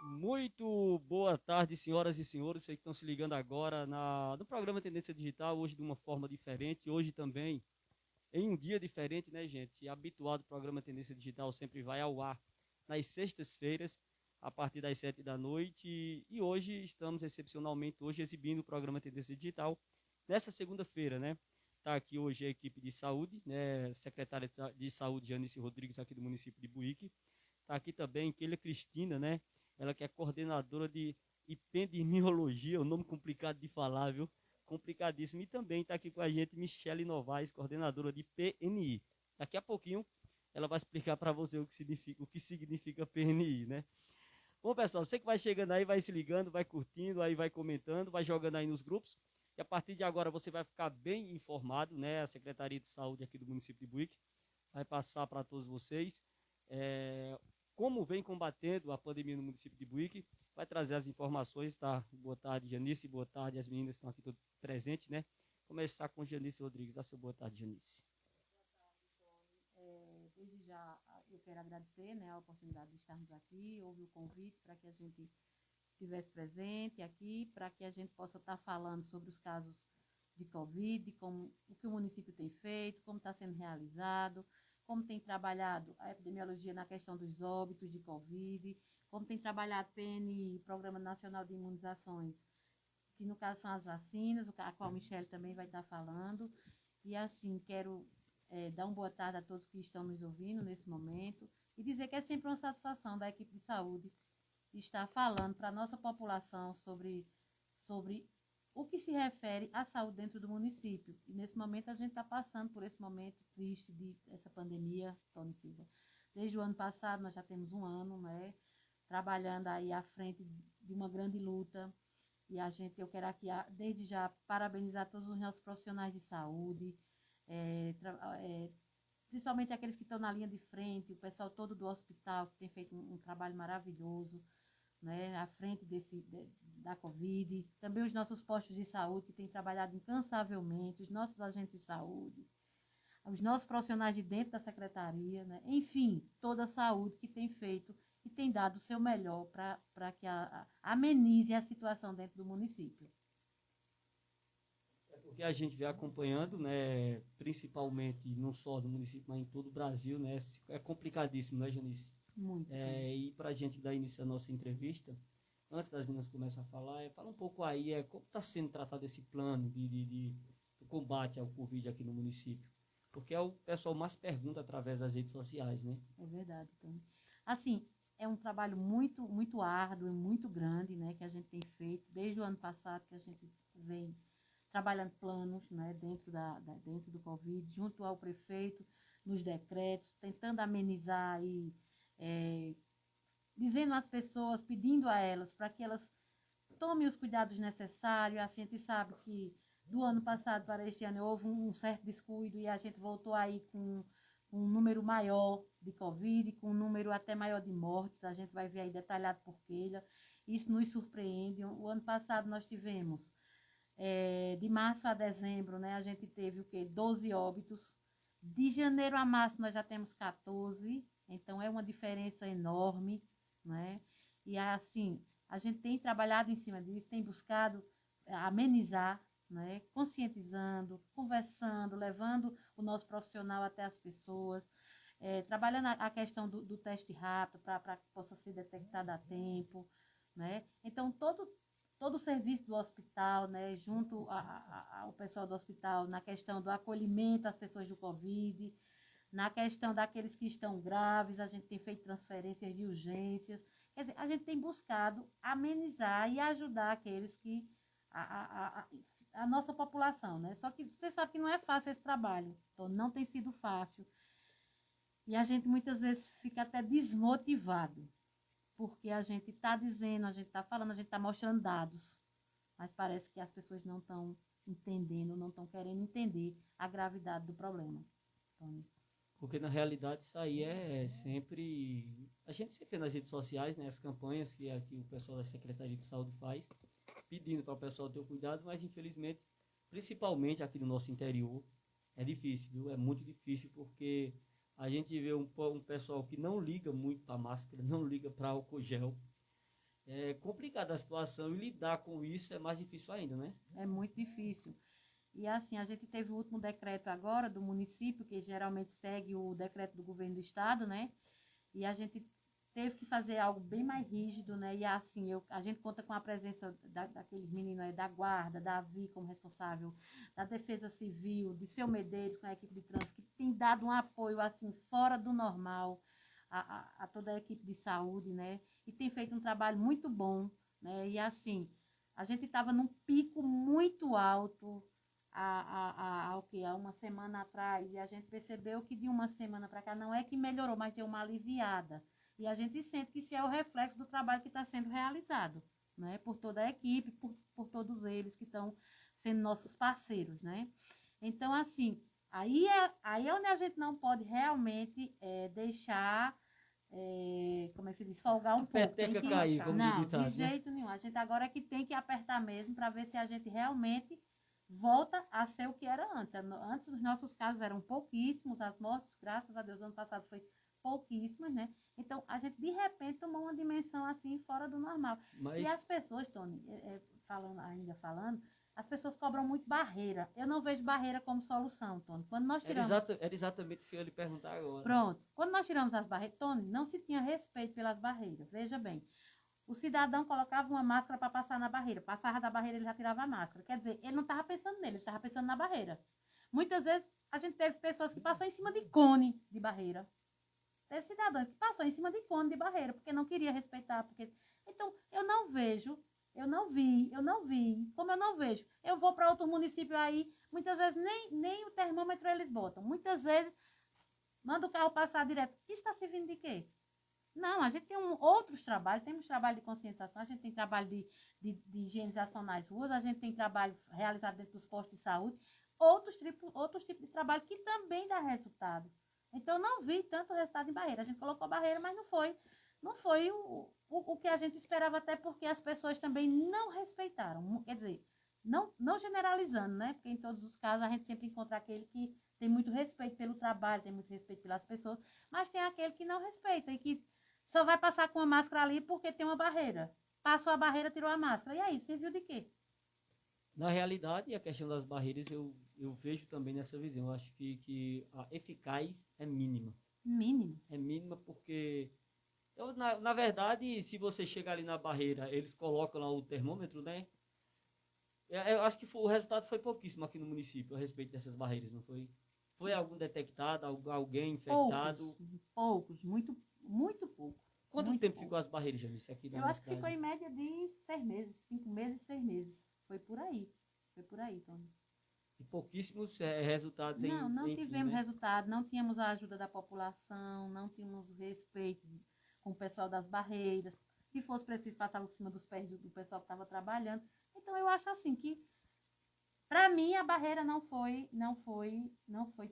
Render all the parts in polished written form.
Muito boa tarde, senhoras e senhores, vocês que estão se ligando agora no programa Tendência Digital, hoje de uma forma diferente, hoje também em um dia diferente, né, gente? Habituado, o programa Tendência Digital sempre vai ao ar nas sextas-feiras, a partir das 7 da noite, e hoje estamos excepcionalmente hoje exibindo o programa Tendência Digital nessa segunda-feira, né? Está aqui hoje a equipe de saúde, né? Secretária de Saúde, Janice Rodrigues, aqui do município de Buíque. Está aqui também Keila Cristina, né? Ela que é coordenadora de epidemiologia, um nome complicado de falar, viu? Complicadíssimo. E também está aqui com a gente Michele Novaes, coordenadora de PNI. Daqui a pouquinho ela vai explicar para você o que significa PNI, né? Bom, pessoal, você que vai chegando aí, vai se ligando, vai curtindo, aí vai comentando, vai jogando aí nos grupos. E a partir de agora você vai ficar bem informado, né? A Secretaria de Saúde aqui do município de Buíque vai passar para todos vocês como vem combatendo a pandemia no município de Buíque, vai trazer as informações, tá? Boa tarde, Janice, boa tarde, as meninas estão aqui todas presentes, né? Começar com Janice Rodrigues, dá seu boa tarde, Janice. Desde já eu quero agradecer, né, a oportunidade de estarmos aqui, houve o convite para que a gente estivesse presente aqui, para que a gente possa estar falando sobre os casos de Covid, como o que o município tem feito, como está sendo realizado, como tem trabalhado a epidemiologia na questão dos óbitos de Covid, como tem trabalhado PNI, Programa Nacional de Imunizações, que no caso são as vacinas, a qual a Michelle também vai estar falando. E assim, quero dar uma boa tarde a todos que estão nos ouvindo nesse momento e dizer que é sempre uma satisfação da equipe de saúde estar falando para a nossa população sobre o que se refere à saúde dentro do município. E nesse momento a gente está passando por esse momento triste dessa pandemia, Tony Silva. Desde o ano passado, nós já temos um ano, né, trabalhando aí à frente de uma grande luta. E eu quero aqui, desde já, parabenizar todos os nossos profissionais de saúde, é, é, principalmente aqueles que estão na linha de frente, o pessoal todo do hospital, que tem feito um trabalho maravilhoso, né, à frente da Covid. Também os nossos postos de saúde, que têm trabalhado incansavelmente, os nossos agentes de saúde, os nossos profissionais de dentro da secretaria, né? Enfim, toda a saúde que tem feito e tem dado o seu melhor para que amenize a situação dentro do município. É porque a gente vem acompanhando, né, principalmente não só no município, mas em todo o Brasil, né? É complicadíssimo, né, Janice? Muito, Tony. E para a gente dar início à nossa entrevista, antes das meninas começarem a falar, fala um pouco aí, como está sendo tratado esse plano de combate ao Covid aqui no município. Porque é o pessoal mais pergunta através das redes sociais, né? É verdade, Tony. Assim, é um trabalho muito árduo e muito grande, né, que a gente tem feito desde o ano passado, que a gente vem trabalhando planos, né, dentro do Covid, junto ao prefeito, nos decretos, tentando amenizar aí, é, dizendo às pessoas, pedindo a elas para que elas tomem os cuidados necessários. A gente sabe que do ano passado para este ano houve um certo descuido e a gente voltou aí com um número maior de Covid, com um número até maior de mortes. A gente vai ver aí detalhado por Keila. Isso nos surpreende. O ano passado nós tivemos, de março a dezembro, né, a gente teve o quê? 12 óbitos. De janeiro a março nós já temos 14, então é uma diferença enorme, né? E assim, a gente tem trabalhado em cima disso, tem buscado amenizar, né? Conscientizando, conversando, levando o nosso profissional até as pessoas, trabalhando a questão do teste rápido para que possa ser detectado a tempo, né? Então, todo o serviço do hospital, né, junto ao pessoal do hospital, na questão do acolhimento às pessoas do Covid, na questão daqueles que estão graves, a gente tem feito transferências de urgências. Quer dizer, a gente tem buscado amenizar e ajudar aqueles que. A nossa população, né? Só que você sabe que não é fácil esse trabalho, então não tem sido fácil. E a gente muitas vezes fica até desmotivado, porque a gente está dizendo, a gente está falando, a gente está mostrando dados, mas parece que as pessoas não estão entendendo, não estão querendo entender a gravidade do problema, Tony. Porque na realidade isso aí é sempre. A gente sempre vê nas redes sociais, né, as campanhas que aqui o pessoal da Secretaria de Saúde faz, pedindo para o pessoal ter cuidado, mas infelizmente, principalmente aqui no nosso interior, é difícil, viu? É muito difícil porque a gente vê um pessoal que não liga muito para máscara, não liga para álcool gel, É complicada a situação e lidar com isso é mais difícil ainda, né? É muito difícil. E assim, a gente teve o último decreto agora do município, que geralmente segue o decreto do governo do estado, né? E a gente teve que fazer algo bem mais rígido, né? E assim, a gente conta com a presença daqueles meninos aí da guarda, da AVI como responsável, da Defesa Civil, de Seu Medeiros com a equipe de trânsito, que tem dado um apoio assim fora do normal a toda a equipe de saúde, né? E tem feito um trabalho muito bom, né? E assim, a gente estava num pico muito alto há uma semana atrás, e a gente percebeu que de uma semana para cá não é que melhorou, mas deu uma aliviada. E a gente sente que isso é o reflexo do trabalho que está sendo realizado, né? Por toda a equipe, por todos eles que estão sendo nossos parceiros, né? Então, assim, aí é onde a gente não pode realmente deixar, como é que se diz, folgar A um pouco. Tem peteca que, cair, como diz o não, de ditado, né? jeito nenhum. A gente agora é que tem que apertar mesmo para ver se a gente realmente volta a ser o que era antes. Antes os nossos casos eram pouquíssimos, as mortes, graças a Deus, ano passado foi pouquíssimas, né? Então, a gente, de repente, tomou uma dimensão assim, fora do normal. E Mas as pessoas, Tony, falando, as pessoas cobram muito barreira. Eu não vejo barreira como solução, Tony. Quando nós tiramos... era exatamente isso que eu ia lhe perguntar agora. Pronto. Quando nós tiramos as barreiras, Tony, não se tinha respeito pelas barreiras. Veja bem, o cidadão colocava uma máscara para passar na barreira. Passava da barreira, ele já tirava a máscara. Quer dizer, ele não estava pensando nele, ele estava pensando na barreira. Muitas vezes, a gente teve pessoas que passou em cima de cone de barreira. Teve cidadãos que passou em cima de cone de barreira, porque não queria respeitar. Porque... Então, eu não vejo, eu não vi, como eu não vejo. Eu vou para outro município aí, muitas vezes nem o termômetro eles botam. Muitas vezes, manda o carro passar direto. Isso está servindo de quê? Não, a gente tem outros trabalhos, temos trabalho de conscientização, a gente tem trabalho de higienização nas ruas, a gente tem trabalho realizado dentro dos postos de saúde, outros tipos de trabalho que também dá resultado. Então, eu não vi tanto resultado em barreira. A gente colocou barreira, mas não foi o que a gente esperava, até porque as pessoas também não respeitaram. Quer dizer, não generalizando, né? Porque em todos os casos a gente sempre encontra aquele que tem muito respeito pelo trabalho, tem muito respeito pelas pessoas, mas tem aquele que não respeita e que só vai passar com a máscara ali porque tem uma barreira. Passou a barreira, tirou a máscara. E aí, serviu de quê? Na realidade, a questão das barreiras eu vejo também nessa visão. Eu acho que a eficaz é mínima. Mínimo. É mínima porque, na verdade, se você chegar ali na barreira, eles colocam lá o termômetro, né? Eu acho que o resultado foi pouquíssimo aqui no município a respeito dessas barreiras, não foi? Foi algum detectado, alguém infectado? Poucos, muito pouco. Quanto Muito tempo pouco. ficou as barreiras, Janice, aqui Eu na acho que ficou cidade? em média de 6 meses, 5 meses, 6 meses. Foi por aí. Foi por aí, Tony. E pouquíssimos resultados Não enfim, tivemos né? resultado, não tínhamos a ajuda da população, não tínhamos respeito com o pessoal das barreiras. Se fosse preciso, passar por cima dos pés do pessoal que estava trabalhando. Então, eu acho assim que, para mim, a barreira não foi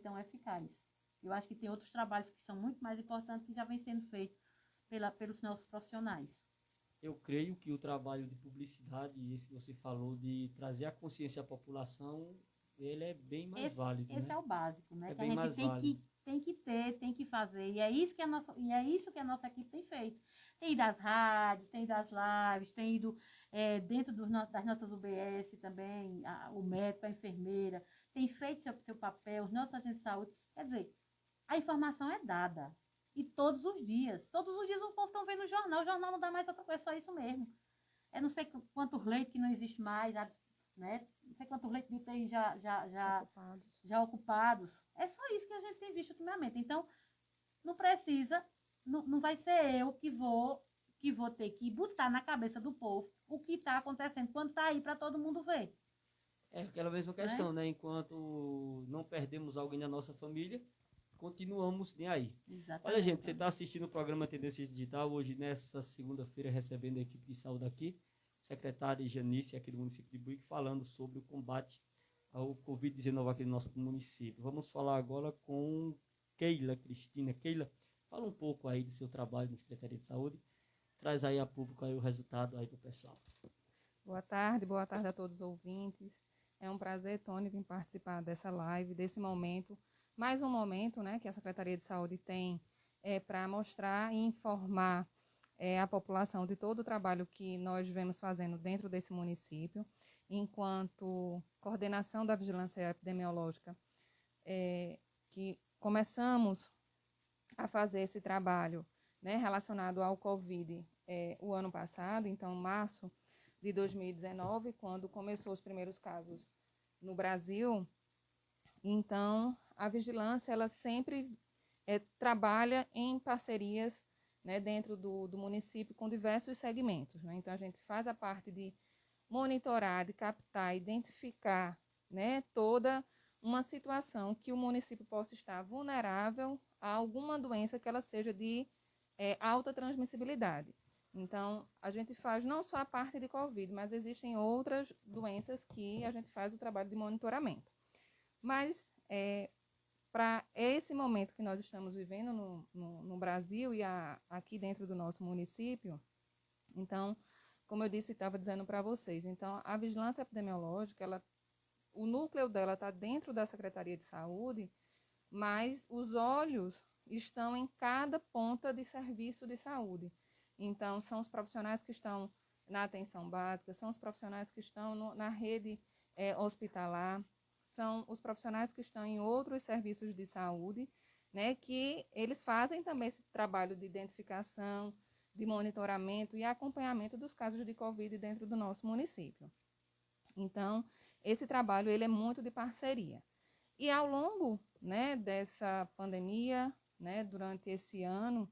tão eficaz. Eu acho que tem outros trabalhos que são muito mais importantes que já vem sendo feitos pelos nossos profissionais. Eu creio que o trabalho de publicidade, e esse que você falou, de trazer a consciência à população, ele é bem mais válido, Esse né? é o básico, né? É Que a bem gente mais válido. tem que ter, tem que fazer. E é isso que a nossa equipe tem feito. Tem ido às rádios, tem ido às lives, tem ido dentro das nossas UBS também, o médico, a enfermeira, tem feito seu papel, os nossos agentes de saúde. Quer dizer, a informação é dada. E todos os dias. Todos os dias o povo estão vendo o jornal não dá mais outra coisa, é só isso mesmo. É não sei quantos leitos que não existe mais, né? Não sei quantos leitos de UTI já ocupados. É só isso que a gente tem visto ultimamente. Então, não precisa, não vai ser eu que vou ter que botar na cabeça do povo o que está acontecendo quando está aí para todo mundo ver. É aquela mesma Né? questão, né? Enquanto não perdemos alguém da nossa família, continuamos nem aí. Olha, Exatamente. gente, você está assistindo o programa Tendências Digital, hoje nessa segunda-feira, recebendo a equipe de saúde aqui, secretária Janice, aqui do município de Buíque, falando sobre o combate ao Covid-19 aqui no nosso município. Vamos falar agora com Keila Cristina. Keila, fala um pouco aí do seu trabalho na Secretaria de Saúde, traz aí a público aí o resultado aí para o pessoal. Boa tarde a todos os ouvintes. É um prazer, Tony, vir participar dessa live, desse momento, mais um momento, né, que a Secretaria de Saúde tem para mostrar e informar a população de todo o trabalho que nós vemos fazendo dentro desse município, enquanto coordenação da vigilância epidemiológica, que começamos a fazer esse trabalho, né, relacionado ao Covid o ano passado, então março de 2019, quando começou os primeiros casos no Brasil. Então, a vigilância, ela sempre trabalha em parcerias, né, dentro do município com diversos segmentos, né? Então, a gente faz a parte de monitorar, de captar, identificar, né, toda uma situação que o município possa estar vulnerável a alguma doença que ela seja de alta transmissibilidade. Então, a gente faz não só a parte de Covid, mas existem outras doenças que a gente faz o trabalho de monitoramento. Mas, para esse momento que nós estamos vivendo no Brasil e aqui dentro do nosso município, então, como eu disse, estava dizendo para vocês, então, a vigilância epidemiológica, o núcleo dela está dentro da Secretaria de Saúde, mas os olhos estão em cada ponta de serviço de saúde. Então, são os profissionais que estão na atenção básica, são os profissionais que estão na rede hospitalar, são os profissionais que estão em outros serviços de saúde, né, que eles fazem também esse trabalho de identificação, de monitoramento e acompanhamento dos casos de Covid dentro do nosso município. Então, esse trabalho ele é muito de parceria. E ao longo, né, dessa pandemia, né, durante esse ano,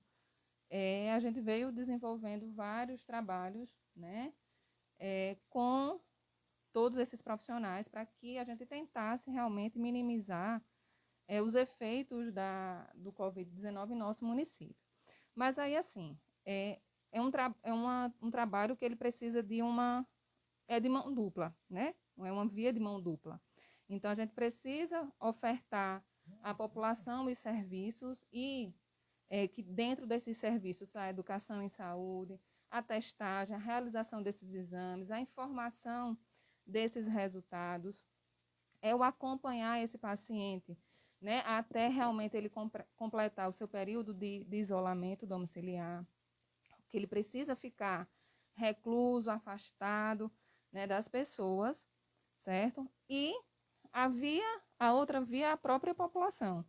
a gente veio desenvolvendo vários trabalhos, né, com todos esses profissionais para que a gente tentasse realmente minimizar os efeitos do Covid-19 em nosso município. Mas aí, assim, um trabalho que ele precisa de de mão dupla, né? É uma via de mão dupla. Então, a gente precisa ofertar à população os serviços e que dentro desses serviços, a educação em saúde, a testagem, a realização desses exames, a informação desses resultados, o acompanhar esse paciente, né, até realmente ele completar o seu período de isolamento domiciliar, que ele precisa ficar recluso, afastado, né, das pessoas, certo? E a outra via é a própria população.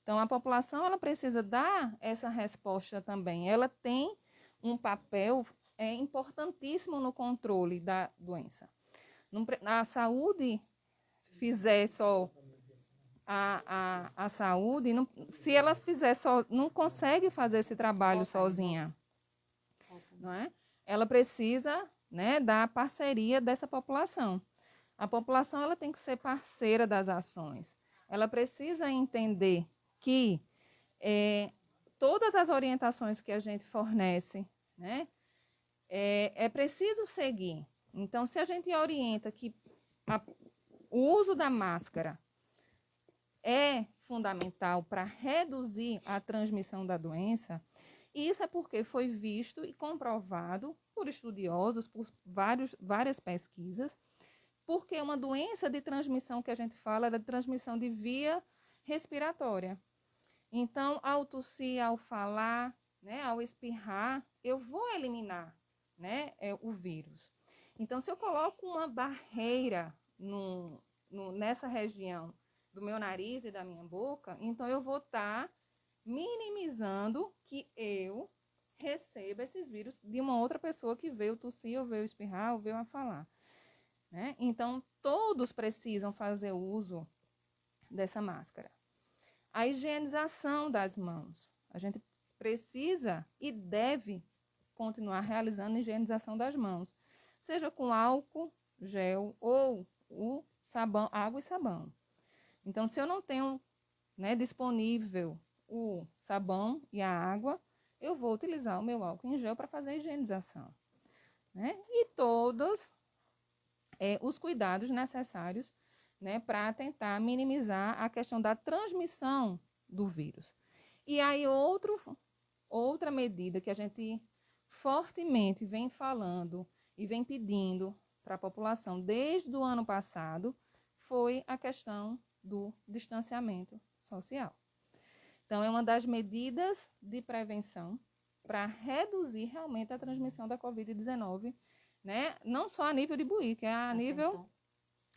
Então, a população ela precisa dar essa resposta também. Ela tem um papel importantíssimo no controle da doença. A saúde fizer só a saúde, não, se ela fizer só, não consegue fazer esse trabalho sozinha, não é? Ela precisa, né, da parceria dessa população. A população ela tem que ser parceira das ações. Ela precisa entender que todas as orientações que a gente fornece, né, é preciso seguir. Então, se a gente orienta que o uso da máscara é fundamental para reduzir a transmissão da doença, isso é porque foi visto e comprovado por estudiosos, por várias pesquisas, porque uma doença de transmissão que a gente fala é da transmissão de via respiratória. Então, ao tossir, ao falar, né, ao espirrar, eu vou eliminar, né, o vírus. Então, se eu coloco uma barreira nessa região do meu nariz e da minha boca, então eu vou estar minimizando que eu receba esses vírus de uma outra pessoa que veio tossir, ou veio espirrar, ou veio a falar, né? Então, todos precisam fazer uso dessa máscara. A higienização das mãos. A gente precisa e deve continuar realizando a higienização das mãos, seja com álcool, gel ou o sabão, água e sabão. Então, se eu não tenho, né, disponível o sabão e a água, eu vou utilizar o meu álcool em gel para fazer a higienização, né? E todos os cuidados necessários, né, para tentar minimizar a questão da transmissão do vírus. E aí, outra medida que a gente fortemente vem falando e vem pedindo para a população desde o ano passado foi a questão do distanciamento social. Então, é uma das medidas de prevenção, para reduzir realmente a transmissão da Covid-19, né? Não só a nível de Buíque, é a nível,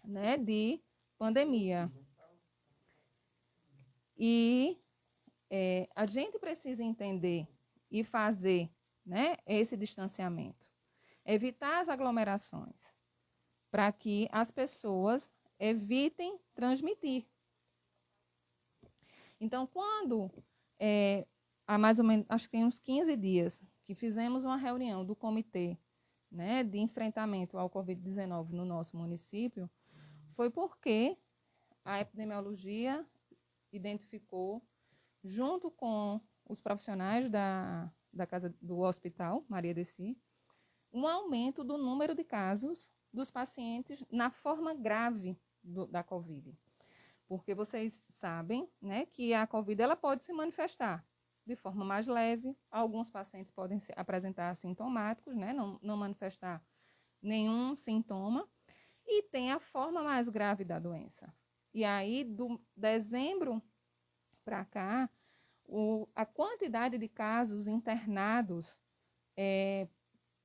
né, de pandemia. E a gente precisa entender e fazer, né, esse distanciamento, evitar as aglomerações, para que as pessoas evitem transmitir. Então, quando, há mais ou menos, acho que tem uns 15 dias, que fizemos uma reunião do comitê, né, de enfrentamento ao Covid-19 no nosso município, foi porque a epidemiologia identificou, junto com os profissionais da casa do hospital, Maria de Si, um aumento do número de casos dos pacientes na forma grave da Covid. Porque vocês sabem, né, que a Covid ela pode se manifestar de forma mais leve. Alguns pacientes podem apresentar assintomáticos, né, não manifestar nenhum sintoma. E tem a forma mais grave da doença. E aí, do dezembro para cá, a quantidade de casos internados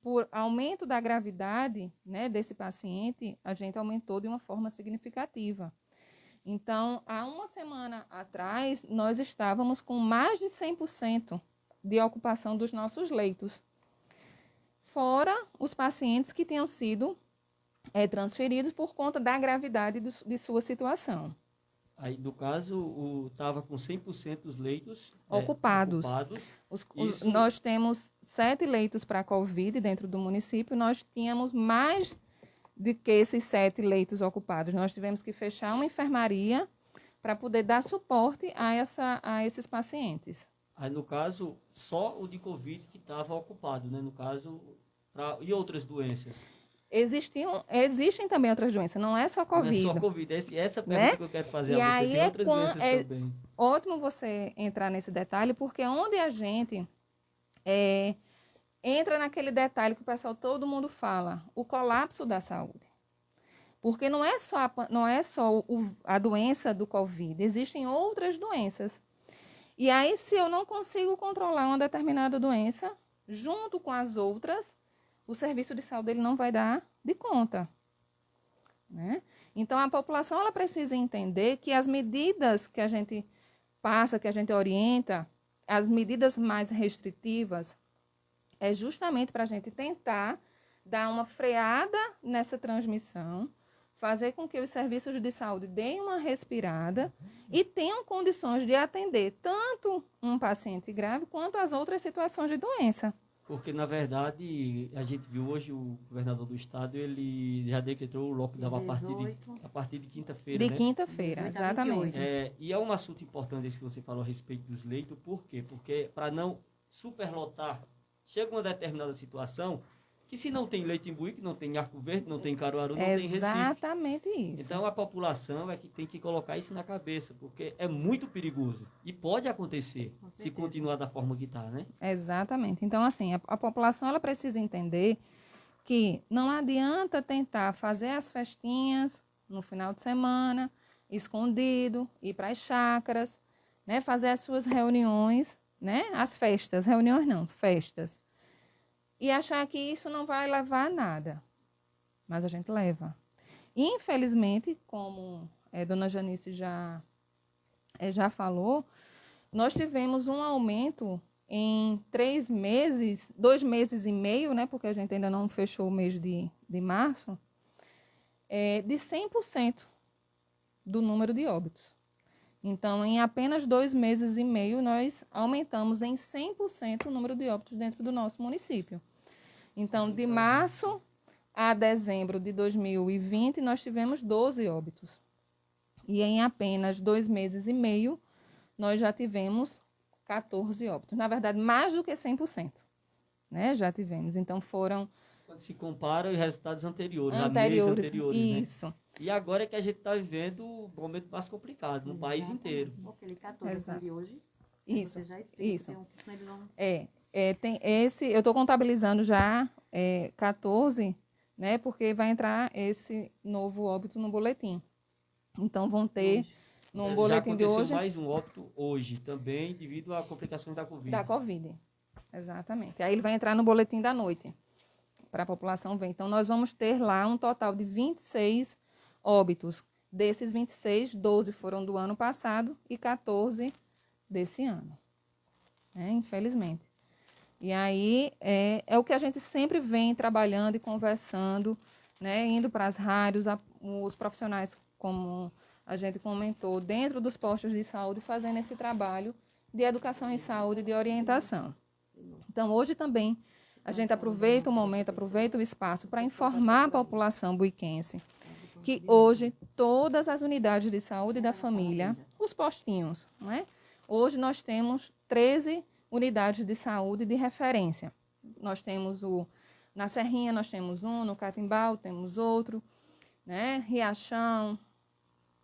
por aumento da gravidade, né, desse paciente, a gente aumentou de uma forma significativa. Então, há uma semana atrás, nós estávamos com mais de 100% de ocupação dos nossos leitos, fora os pacientes que tinham sido transferidos por conta da gravidade de sua situação. Aí, no caso, estava com 100% dos leitos Ocupados. Isso... Nós temos 7 leitos para Covid dentro do município, nós tínhamos mais de que esses 7 leitos ocupados. Nós tivemos que fechar uma enfermaria para poder dar suporte a esses pacientes. Aí, no caso, só o de Covid que estava ocupado, né? No caso, e outras doenças? Existem também outras doenças, não é só Covid. Não é só Covid, essa pergunta, né, que eu quero fazer a você. Tem outras doenças também. Ótimo você entrar nesse detalhe, porque onde a gente entra naquele detalhe que o pessoal, todo mundo fala, o colapso da saúde. Porque não é só a doença do Covid, existem outras doenças. E aí, se eu não consigo controlar uma determinada doença, junto com as outras, o serviço de saúde ele não vai dar de conta, né? Então, a população ela precisa entender que as medidas que a gente passa, que a gente orienta, as medidas mais restritivas, é justamente para a gente tentar dar uma freada nessa transmissão, fazer com que os serviços de saúde deem uma respirada e tenham condições de atender tanto um paciente grave quanto as outras situações de doença. Porque, na verdade, a gente viu hoje o governador do estado, ele já decretou o lockdown a partir de quinta-feira, De né? quinta-feira, exatamente. E é um assunto importante esse que você falou a respeito dos leitos. Por quê? Porque para não superlotar, chega uma determinada situação que se não tem leito em Buíque, não tem Arco Verde, não tem Caruaru, não tem Recife. Exatamente isso. Então, a população é que tem que colocar isso na cabeça, porque é muito perigoso. E pode acontecer se continuar da forma que está, né? Exatamente. Então, assim, a população ela precisa entender que não adianta tentar fazer as festinhas no final de semana, escondido, ir para as chácaras, né? Fazer as suas reuniões, né? As festas, reuniões não, festas. E achar que isso não vai levar a nada. Mas a gente leva. Infelizmente, como a dona Janice já falou, nós tivemos um aumento em 3 meses, 2 meses e meio, né, porque a gente ainda não fechou o mês de março, de 100% do número de óbitos. Então, em apenas 2 meses e meio, nós aumentamos em 100% o número de óbitos dentro do nosso município. Então, de março a dezembro de 2020, nós tivemos 12 óbitos. E em apenas 2 meses e meio, nós já tivemos 14 óbitos. Na verdade, mais do que 100%. Né? Já tivemos. Então, foram... Quando se compara os resultados anteriores, isso. Né? E agora é que a gente está vivendo o momento mais complicado no país inteiro. Aquele 14 de hoje. Isso. Você já explica. Isso. Tem esse, eu estou contabilizando já 14, né? Porque vai entrar esse novo óbito no boletim. Então, vão ter... boletim de hoje. Mais um óbito hoje também, devido à complicação da Covid. Da Covid. Exatamente. Aí ele vai entrar no boletim da noite, para a população ver. Então, nós vamos ter lá um total de 26 óbitos. Desses 26, 12 foram do ano passado e 14 desse ano, né? Infelizmente. E aí é o que a gente sempre vem trabalhando e conversando, né? Indo para as rádios, os profissionais, como a gente comentou, dentro dos postos de saúde, fazendo esse trabalho de educação em saúde e de orientação. Então, hoje também, a gente aproveita o momento, aproveita o espaço para informar a população buiquense que hoje todas as unidades de saúde da família, os postinhos, não é? Hoje nós temos 13 unidades de saúde de referência. Nós temos na Serrinha, nós temos um, no Catimbau temos outro, né? Riachão,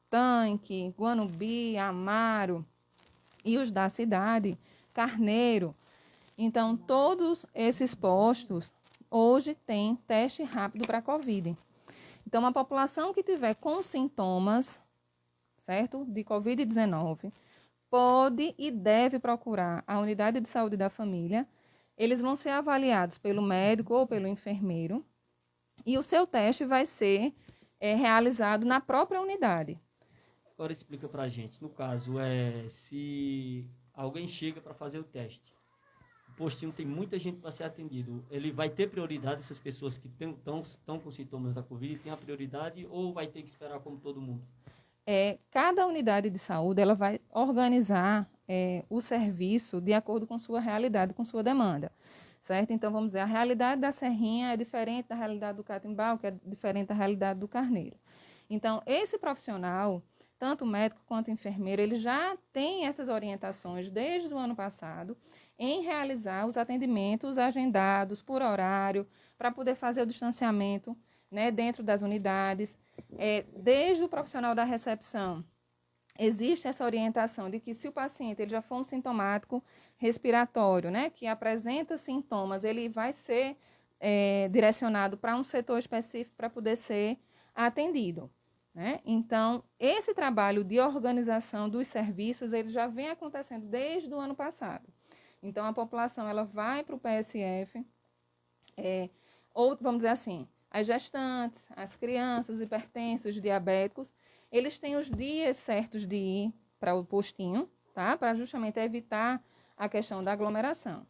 Tanque, Guanubi, Amaro e os da cidade, Carneiro. Então, todos esses postos hoje têm teste rápido para Covid. Então, a população que tiver com sintomas, certo, de Covid-19, pode e deve procurar a unidade de saúde da família. Eles vão ser avaliados pelo médico ou pelo enfermeiro e o seu teste vai ser realizado na própria unidade. Agora explica para a gente. No caso, se alguém chega para fazer o teste, o postinho tem muita gente para ser atendido. Ele vai ter prioridade, essas pessoas que estão com sintomas da Covid, tem a prioridade ou vai ter que esperar como todo mundo? Cada unidade de saúde ela vai organizar o serviço de acordo com sua realidade, com sua demanda, certo? Então, vamos dizer, a realidade da Serrinha é diferente da realidade do Catimbau, que é diferente da realidade do Carneiro. Então, esse profissional, tanto médico quanto enfermeiro, ele já tem essas orientações desde o ano passado em realizar os atendimentos agendados por horário, para poder fazer o distanciamento, né, dentro das unidades. Desde o profissional da recepção, existe essa orientação de que se o paciente ele já for um sintomático respiratório, né, que apresenta sintomas, ele vai ser direcionado para um setor específico para poder ser atendido, né? Então, esse trabalho de organização dos serviços, ele já vem acontecendo desde o ano passado. Então, a população ela vai para o PSF, ou vamos dizer assim, as gestantes, as crianças, os hipertensos, os diabéticos, eles têm os dias certos de ir para o postinho, tá? Para justamente evitar a questão da aglomeração.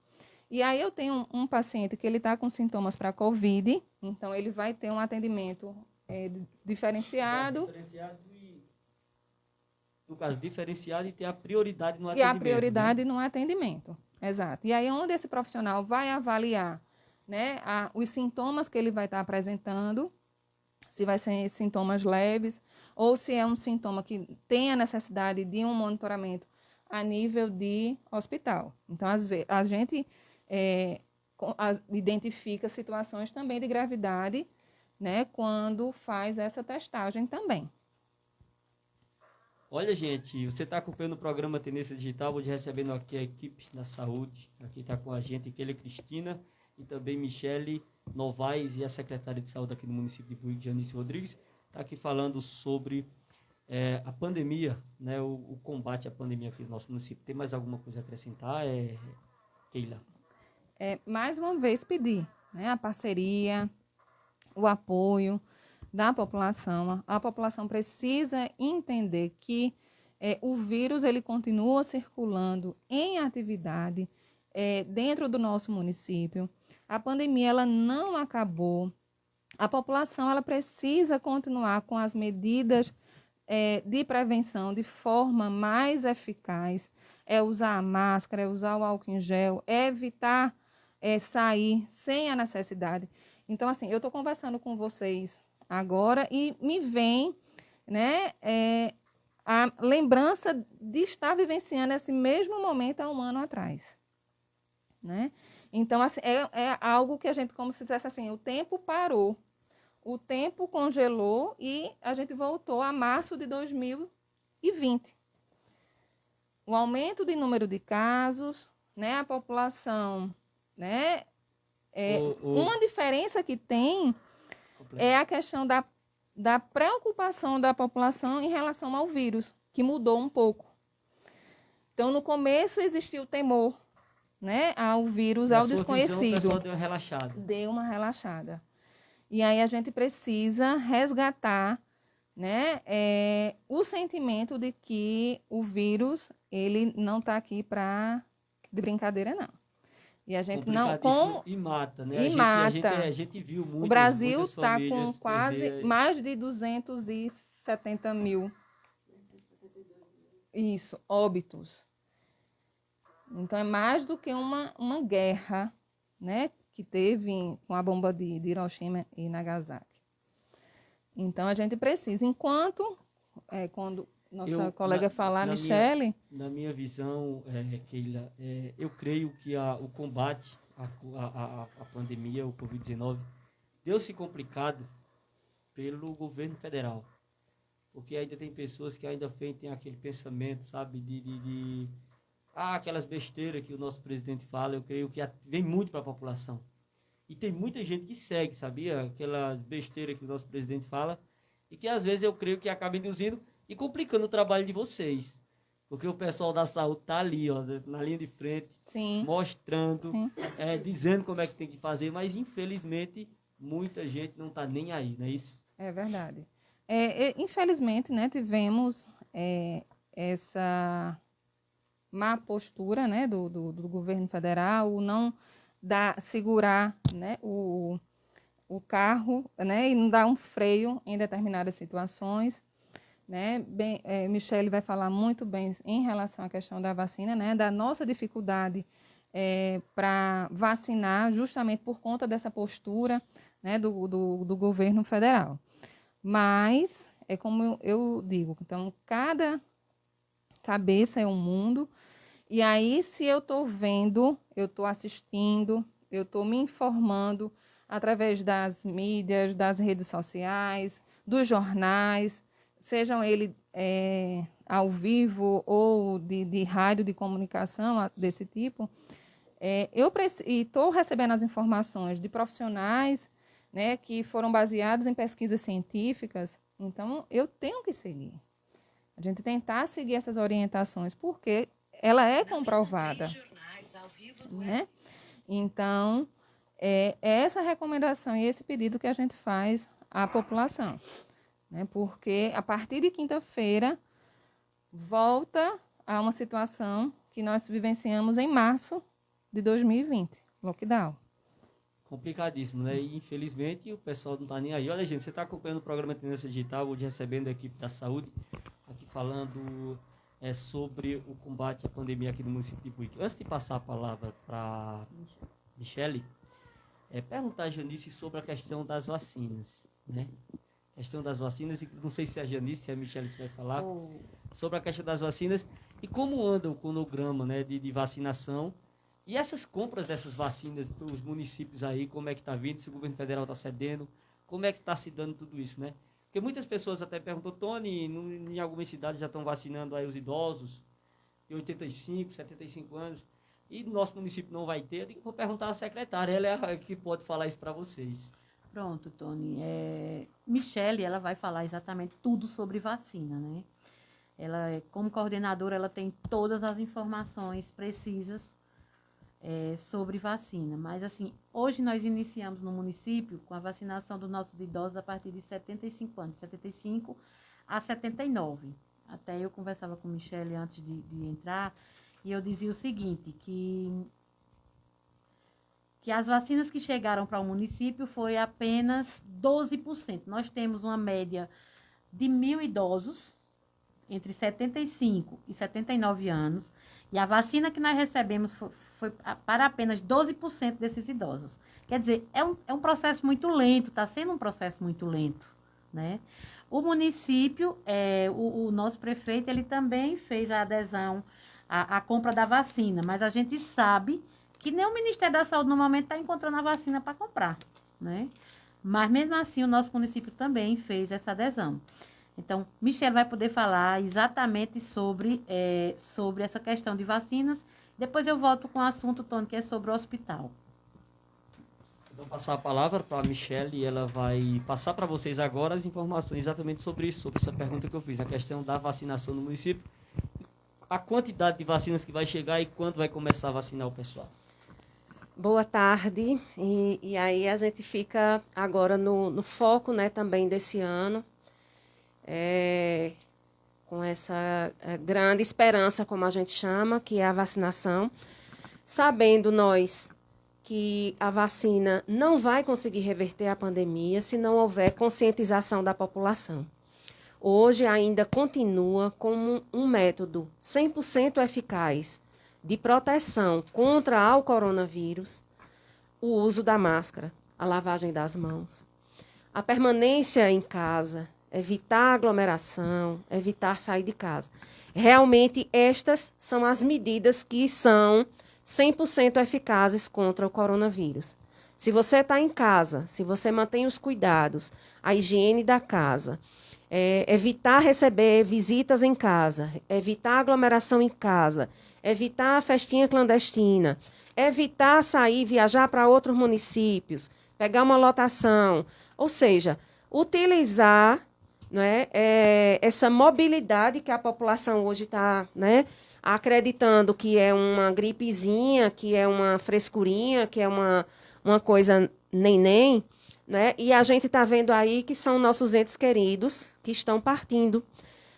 E aí eu tenho um paciente que ele está com sintomas para COVID, então ele vai ter um atendimento diferenciado. No caso, diferenciado e ter a prioridade no atendimento. E atendimento. A prioridade, né? No atendimento, exato. E aí onde esse profissional vai avaliar, né, os sintomas que ele vai estar apresentando, se vai ser sintomas leves ou se é um sintoma que tem a necessidade de um monitoramento a nível de hospital. Então, às vezes, a gente identifica situações também de gravidade, né, quando faz essa testagem também. Olha, gente, você está acompanhando o programa Tendência Digital, hoje recebendo aqui a equipe da saúde, aqui está com a gente, Keila Cristina e também Michele Novaes e a secretária de saúde aqui no município de Buíque, Janice Rodrigues, está aqui falando sobre a pandemia, né, o combate à pandemia aqui no nosso município. Tem mais alguma coisa a acrescentar, Keila? Mais uma vez pedir, né, a parceria, o apoio da população. A população precisa entender que o vírus ele continua circulando em atividade dentro do nosso município. A pandemia ela não acabou. A população ela precisa continuar com as medidas de prevenção de forma mais eficaz. É usar a máscara, é usar o álcool em gel, é evitar sair sem a necessidade. Então, assim, eu estou conversando com vocês agora e me vem, né, a lembrança de estar vivenciando esse mesmo momento há um ano atrás, né? Então, assim, é algo que a gente, como se dissesse assim, o tempo parou, o tempo congelou e a gente voltou a março de 2020. O aumento de número de casos, né, a população, né, uma diferença que tem é a questão da preocupação da população em relação ao vírus, que mudou um pouco. Então, no começo existiu o temor, né, ao vírus, Na ao sua visão, o desconhecido. pessoal deu uma relaxada. Deu uma relaxada. E aí a gente precisa resgatar, né, o sentimento de que o vírus, ele não está aqui de brincadeira, não. E a gente não... E mata, né? E mata. A gente viu O Brasil muitas está com famílias quase perder... mais de 270 mil óbitos. Então, é mais do que uma guerra, né, que teve com a bomba de Hiroshima e Nagasaki. Então, a gente precisa, quando nossa colega falar, Michele... Na minha visão, Keila, eu creio que o combate à pandemia, o Covid-19, deu-se complicado pelo governo federal. Porque ainda tem pessoas que ainda têm aquele pensamento, sabe, aquelas besteiras que o nosso presidente fala, eu creio que vem muito para a população. E tem muita gente que segue, sabia? Aquela besteira que o nosso presidente fala, e que às vezes eu creio que acaba induzindo e complicando o trabalho de vocês. Porque o pessoal da saúde está ali, ó, na linha de frente, Sim. mostrando, Sim. Dizendo como é que tem que fazer, mas infelizmente muita gente não está nem aí, não é isso? É verdade. Infelizmente, né, tivemos essa má postura, né, do governo federal, o não segurar, né, o carro, né, e não dar um freio em determinadas situações, né. Michele vai falar muito bem em relação à questão da vacina, né, da nossa dificuldade para vacinar, justamente por conta dessa postura, né, do governo federal. Mas, é como eu digo, então, cada cabeça é um mundo. E aí, se eu estou vendo, eu estou assistindo, eu estou me informando através das mídias, das redes sociais, dos jornais, sejam eles ao vivo ou de rádio de comunicação desse tipo, e estou recebendo as informações de profissionais, né, que foram baseados em pesquisas científicas, então eu tenho que seguir. A gente tentar seguir essas orientações, porque ela é comprovada. Né? Então, é essa recomendação e esse pedido que a gente faz à população. Né? Porque a partir de quinta-feira, volta a uma situação que nós vivenciamos em março de 2020, lockdown. Complicadíssimo, né? E infelizmente o pessoal não está nem aí. Olha, gente, você está acompanhando o programa Tendência Digital, hoje recebendo a equipe da saúde, aqui falando sobre o combate à pandemia aqui no município de Buíque. Antes de passar a palavra para Michele, perguntar a Janice sobre a questão das vacinas, né? Questão das vacinas, e não sei se a Janice, se a Michele vai falar, sobre a questão das vacinas e como anda o cronograma, né, de vacinação. E essas compras dessas vacinas para os municípios aí, como é que está vindo, se o governo federal está cedendo, como é que está se dando tudo isso, né? Porque muitas pessoas até perguntam, Tony, em algumas cidades já estão vacinando aí os idosos de 85, 75 anos, e no nosso município não vai ter. Eu digo, vou perguntar à secretária, ela é a que pode falar isso para vocês. Pronto, Tony. Michele, ela vai falar exatamente tudo sobre vacina, né? Ela, como coordenadora, ela tem todas as informações precisas sobre vacina. Mas, assim, hoje nós iniciamos no município com a vacinação dos nossos idosos a partir de 75 anos, 75 a 79. Até eu conversava com Michele antes de entrar, e eu dizia o seguinte, que as vacinas que chegaram para o município foram apenas 12%. Nós temos uma média de 1.000 idosos entre 75 e 79 anos, e a vacina que nós recebemos foi para apenas 12% desses idosos. Quer dizer, é um processo muito lento, está sendo um processo muito lento, né? O município, o nosso prefeito, ele também fez a adesão à compra da vacina, mas a gente sabe que nem o Ministério da Saúde, no momento, está encontrando a vacina para comprar, né? Mas, mesmo assim, o nosso município também fez essa adesão. Então, Michele vai poder falar exatamente sobre essa questão de vacinas. Depois eu volto com o assunto, Tony, que é sobre o hospital. Vou passar a palavra para a Michele e ela vai passar para vocês agora as informações exatamente sobre isso, sobre essa pergunta que eu fiz, a questão da vacinação no município. a quantidade de vacinas que vai chegar e quando vai começar a vacinar o pessoal? Boa tarde. E aí a gente fica agora no foco, né, também desse ano, com essa grande esperança, como a gente chama, que é a vacinação, sabendo nós que a vacina não vai conseguir reverter a pandemia se não houver conscientização da população. Hoje ainda continua como um método 100% eficaz de proteção contra o coronavírus, o uso da máscara, a lavagem das mãos, a permanência em casa, evitar aglomeração, evitar sair de casa. Realmente, estas são as medidas que são 100% eficazes contra o coronavírus. Se você está em casa, se você mantém os cuidados, a higiene da casa, evitar receber visitas em casa, evitar aglomeração em casa, evitar a festinha clandestina, evitar sair, viajar para outros municípios, pegar uma lotação, ou seja, utilizar, né, essa mobilidade que a população hoje está, né, acreditando que é uma gripezinha, que é uma frescurinha, que é uma coisa neném, né? E a gente está vendo aí que são nossos entes queridos que estão partindo,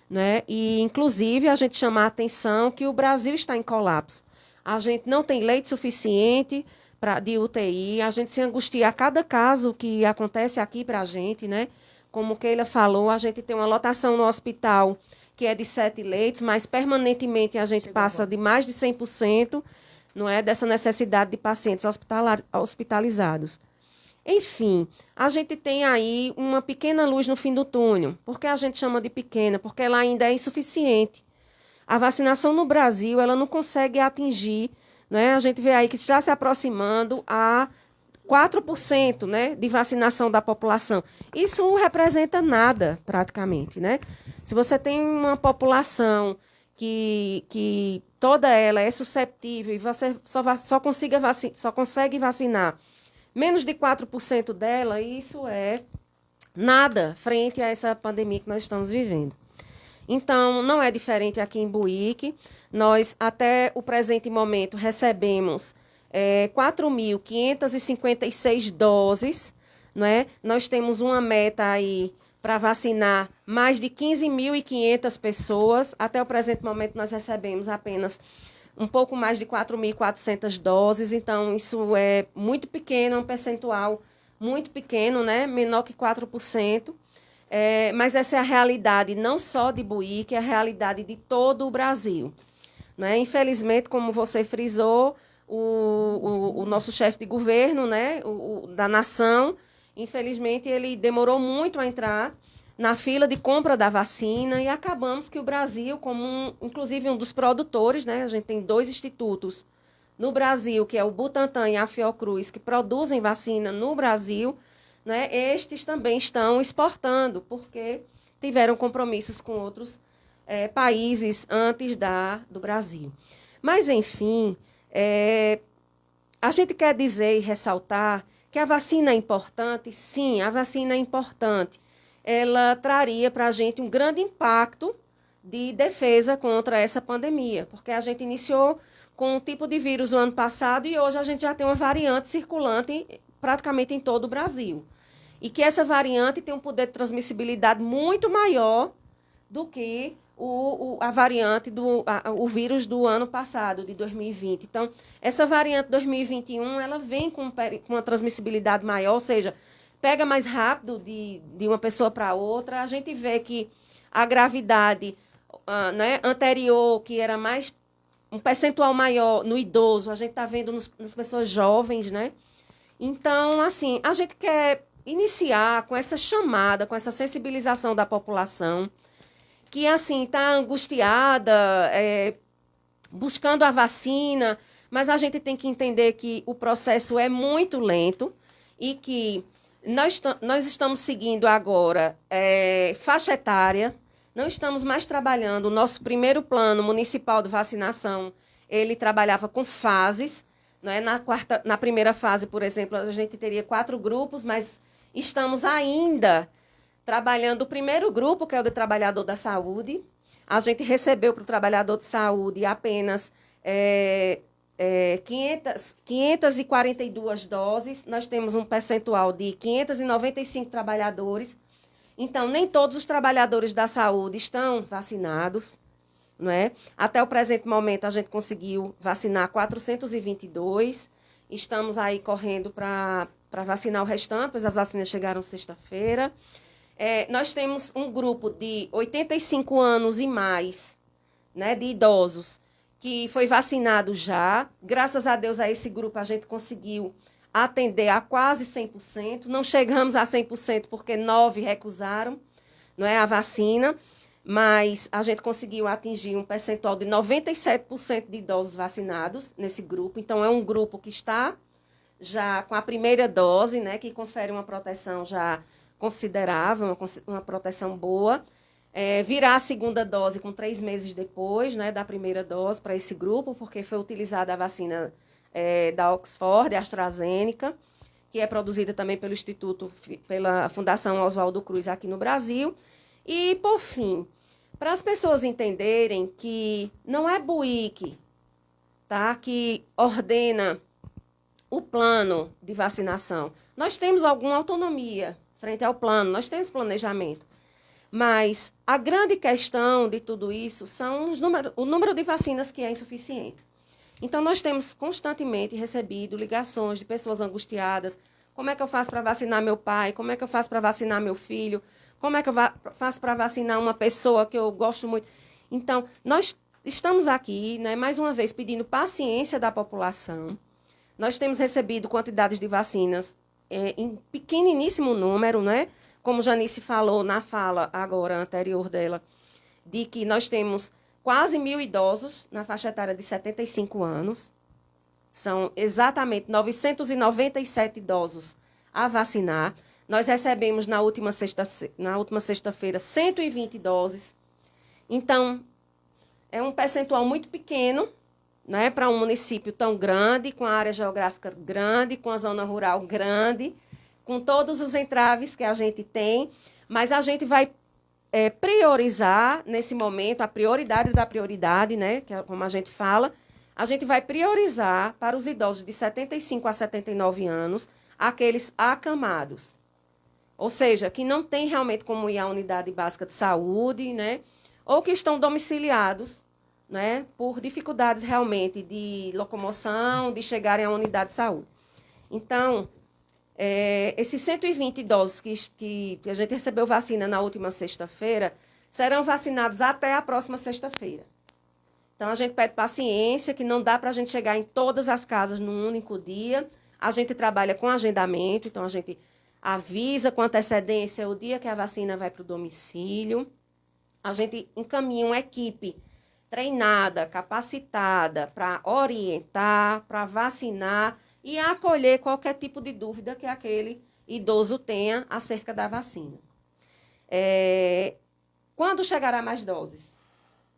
né? E, inclusive, a gente chama a atenção que o Brasil está em colapso. A gente não tem leite suficiente de UTI, a gente se angustia a cada caso que acontece aqui para a gente, né? Como Keila falou, a gente tem uma lotação no hospital que é de 7 leitos, mas permanentemente a gente passa de mais de 100%, não é, dessa necessidade de pacientes hospitalizados. Enfim, a gente tem aí uma pequena luz no fim do túnel. Por que a gente chama de pequena? Porque ela ainda é insuficiente. A vacinação no Brasil, ela não consegue atingir, né? A gente vê aí que está se aproximando a 4%, né, de vacinação da população. Isso não representa nada, praticamente, né? Se você tem uma população que toda ela é susceptível e você só consegue vacinar menos de 4% dela, isso é nada frente a essa pandemia que nós estamos vivendo. Então, não é diferente aqui em Buíque. Nós, até o presente momento, recebemos 4.556 doses, né? Nós temos uma meta aí para vacinar mais de 15.500 pessoas. Até o presente momento, nós recebemos apenas um pouco mais de 4.400 doses, então isso é muito pequeno, um percentual muito pequeno, né? Menor que 4%. Mas essa é a realidade não só de Buíque, é a realidade de todo o Brasil, né? Infelizmente, como você frisou, o nosso chefe de governo, né, da nação, infelizmente, ele demorou muito a entrar na fila de compra da vacina e acabamos que o Brasil, como inclusive um dos produtores, né, a gente tem 2 institutos no Brasil, que é o Butantan e a Fiocruz, que produzem vacina no Brasil, né, estes também estão exportando, porque tiveram compromissos com outros países antes do Brasil. Mas, enfim, a gente quer dizer e ressaltar que a vacina é importante. Sim, a vacina é importante. Ela traria para a gente um grande impacto de defesa contra essa pandemia, porque a gente iniciou com um tipo de vírus no ano passado e hoje a gente já tem uma variante circulante praticamente em todo o Brasil. E que essa variante tem um poder de transmissibilidade muito maior do que a variante o vírus do ano passado, de 2020. Então, essa variante 2021, ela vem com uma transmissibilidade maior, ou seja, pega mais rápido de uma pessoa para outra. A gente vê que a gravidade né, anterior, que era mais um percentual maior no idoso, a gente está vendo nas pessoas jovens, né? Então, assim, a gente quer iniciar com essa chamada, com essa sensibilização da população, que, assim, está angustiada, buscando a vacina, mas a gente tem que entender que o processo é muito lento e que nós estamos seguindo agora faixa etária, não estamos mais trabalhando. O nosso primeiro plano municipal de vacinação, ele trabalhava com fases, né? Na primeira fase, por exemplo, a gente teria 4 grupos, mas estamos ainda trabalhando o primeiro grupo, que é o de trabalhador da saúde. a gente recebeu para o trabalhador de saúde apenas 542 doses. Nós temos um percentual de 595 trabalhadores. Então, nem todos os trabalhadores da saúde estão vacinados. Não é? Até o presente momento, a gente conseguiu vacinar 422. Estamos aí correndo para vacinar o restante, pois as vacinas chegaram sexta-feira. Nós temos um grupo de 85 anos e mais, né, de idosos, que foi vacinado já. Graças a Deus, a esse grupo, a gente conseguiu atender a quase 100%. Não chegamos a 100% porque 9 recusaram, não é, a vacina. Mas a gente conseguiu atingir um percentual de 97% de idosos vacinados nesse grupo. Então, é um grupo que está já com a primeira dose, né, que confere uma proteção já considerável, uma proteção boa. Virá a segunda dose com 3 meses depois, né, da primeira dose para esse grupo, porque foi utilizada a vacina da Oxford, a AstraZeneca, que é produzida também pelo Instituto, pela Fundação Oswaldo Cruz aqui no Brasil. E, por fim, para as pessoas entenderem que não é Buíque, tá, que ordena o plano de vacinação. Nós temos alguma autonomia frente ao plano, nós temos planejamento. Mas a grande questão de tudo isso são o número de vacinas que é insuficiente. Então, nós temos constantemente recebido ligações de pessoas angustiadas. Como é que eu faço para vacinar meu pai? Como é que eu faço para vacinar meu filho? Como é que eu faço para vacinar uma pessoa que eu gosto muito? Então, nós estamos aqui, né, mais uma vez, pedindo paciência da população. Nós temos recebido quantidades de vacinas em pequeniníssimo número, né? Como Janice falou na fala agora anterior dela, de que nós temos quase 1.000 idosos na faixa etária de 75 anos. São exatamente 997 idosos a vacinar. Nós recebemos na última sexta-feira 120 doses. Então, é um percentual muito pequeno, né, para um município tão grande, com a área geográfica grande, com a zona rural grande, com todos os entraves que a gente tem, mas a gente vai priorizar, nesse momento, a prioridade da prioridade, né, que é como a gente fala, a gente vai priorizar para os idosos de 75 a 79 anos, aqueles acamados. Ou seja, que não tem realmente como ir à unidade básica de saúde, né, ou que estão domiciliados, né, por dificuldades realmente de locomoção, de chegarem à unidade de saúde. Então, esses 120 idosos que a gente recebeu vacina na última sexta-feira serão vacinados até a próxima sexta-feira. Então, a gente pede paciência, que não dá para a gente chegar em todas as casas num único dia. A gente trabalha com agendamento, então a gente avisa com antecedência o dia que a vacina vai para o domicílio. A gente encaminha uma equipe treinada, capacitada para orientar, para vacinar e acolher qualquer tipo de dúvida que aquele idoso tenha acerca da vacina. Quando chegará mais doses?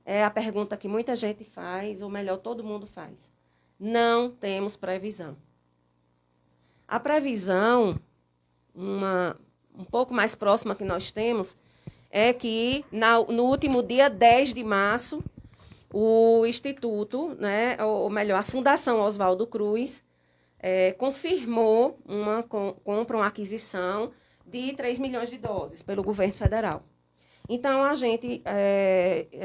É a pergunta que muita gente faz, ou melhor, todo mundo faz. Não temos previsão. A previsão, um pouco mais próxima que nós temos, é que no último dia 10 de março, o Instituto, né, ou melhor, a Fundação Oswaldo Cruz, confirmou uma compra, uma aquisição de 3 milhões de doses pelo governo federal. Então, a gente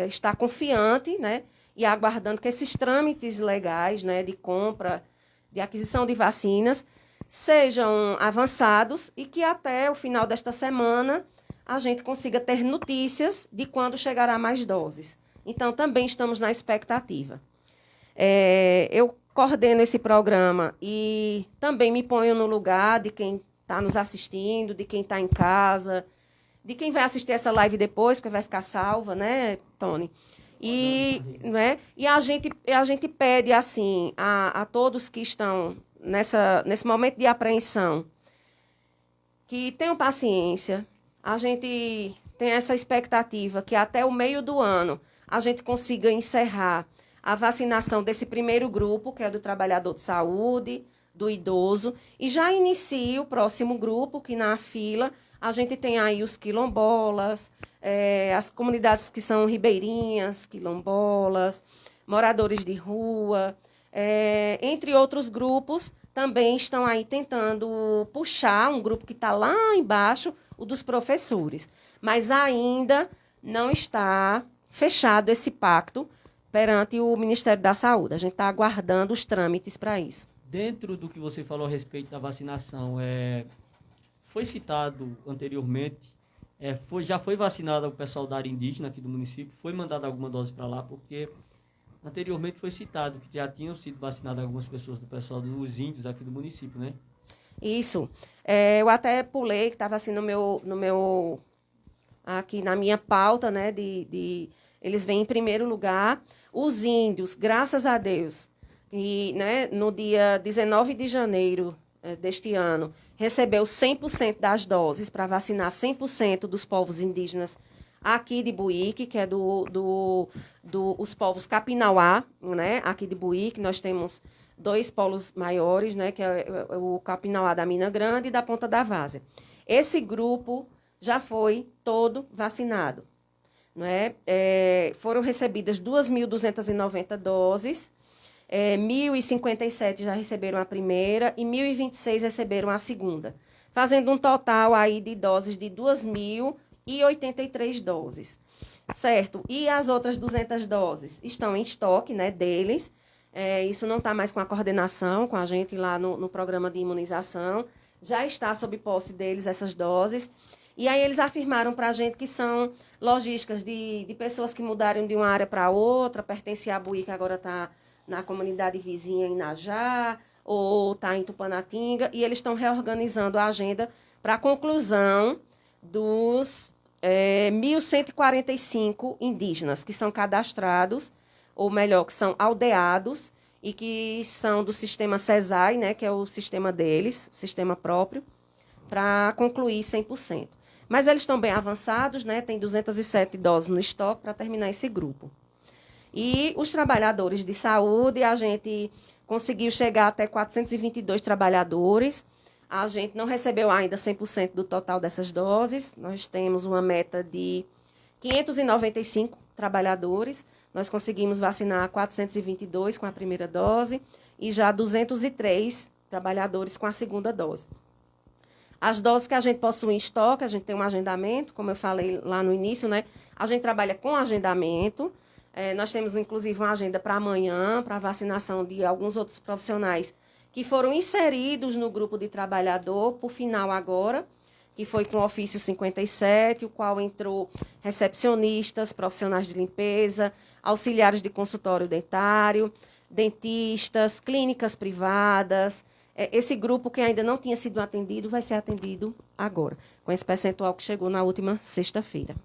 está confiante, né, e aguardando que esses trâmites legais, né, de compra, de aquisição de vacinas, sejam avançados e que até o final desta semana a gente consiga ter notícias de quando chegará mais doses. Então, também estamos na expectativa. Eu coordeno esse programa e também me ponho no lugar de quem está nos assistindo, de quem está em casa, de quem vai assistir essa live depois, porque vai ficar salva, né, Tony? E a gente pede, assim, a todos que estão nesse momento de apreensão, que tenham paciência. A gente tem essa expectativa que até o meio do ano a gente consiga encerrar a vacinação desse primeiro grupo, que é do trabalhador de saúde, do idoso, e já inicia o próximo grupo, que na fila a gente tem aí os quilombolas, as comunidades que são ribeirinhas, quilombolas, moradores de rua, entre outros grupos, também estão aí tentando puxar um grupo que está lá embaixo, o dos professores. Mas ainda não está fechado esse pacto perante o Ministério da Saúde. A gente está aguardando os trâmites para isso. Dentro do que você falou a respeito da vacinação, foi citado anteriormente, já foi vacinado o pessoal da área indígena aqui do município, foi mandada alguma dose para lá, porque anteriormente foi citado que já tinham sido vacinadas algumas pessoas do pessoal dos índios aqui do município, né? Isso. Eu até pulei, que estava assim no meu aqui na minha pauta, né, eles vêm em primeiro lugar. Os índios, graças a Deus, e, né, no dia 19 de janeiro deste ano, recebeu 100% das doses para vacinar 100% dos povos indígenas aqui de Buíque, que é os povos Capinauá, né, aqui de Buíque. Nós temos 2 polos maiores, né, que é o Capinauá da Mina Grande e da Ponta da Várzea. Esse grupo já foi todo vacinado. Né? Foram recebidas 2.290 doses, 1.057 já receberam a primeira e 1.026 receberam a segunda, fazendo um total aí de doses de 2.083 doses, certo? E as outras 200 doses estão em estoque, né, deles. Isso não está mais com a coordenação, com a gente lá no programa de imunização, já está sob posse deles essas doses. E aí eles afirmaram para a gente que são logísticas de pessoas que mudaram de uma área para outra, pertencia a Buíque, agora está na comunidade vizinha em Najá, ou está em Tupanatinga, e eles estão reorganizando a agenda para a conclusão dos 1.145 indígenas que são cadastrados, ou melhor, que são aldeados, e que são do sistema CESAI, né, que é o sistema deles, o sistema próprio, para concluir 100%. Mas eles estão bem avançados, né? Tem 207 doses no estoque para terminar esse grupo. E os trabalhadores de saúde, a gente conseguiu chegar até 422 trabalhadores. A gente não recebeu ainda 100% do total dessas doses. Nós temos uma meta de 595 trabalhadores. Nós conseguimos vacinar 422 com a primeira dose e já 203 trabalhadores com a segunda dose. As doses que a gente possui em estoque, a gente tem um agendamento, como eu falei lá no início, né? A gente trabalha com agendamento. Nós temos, inclusive, uma agenda para amanhã, para a vacinação de alguns outros profissionais que foram inseridos no grupo de trabalhador, por final agora, que foi com o ofício 57, o qual entrou recepcionistas, profissionais de limpeza, auxiliares de consultório dentário, dentistas, clínicas privadas. Esse grupo que ainda não tinha sido atendido vai ser atendido agora, com esse percentual que chegou na última sexta-feira.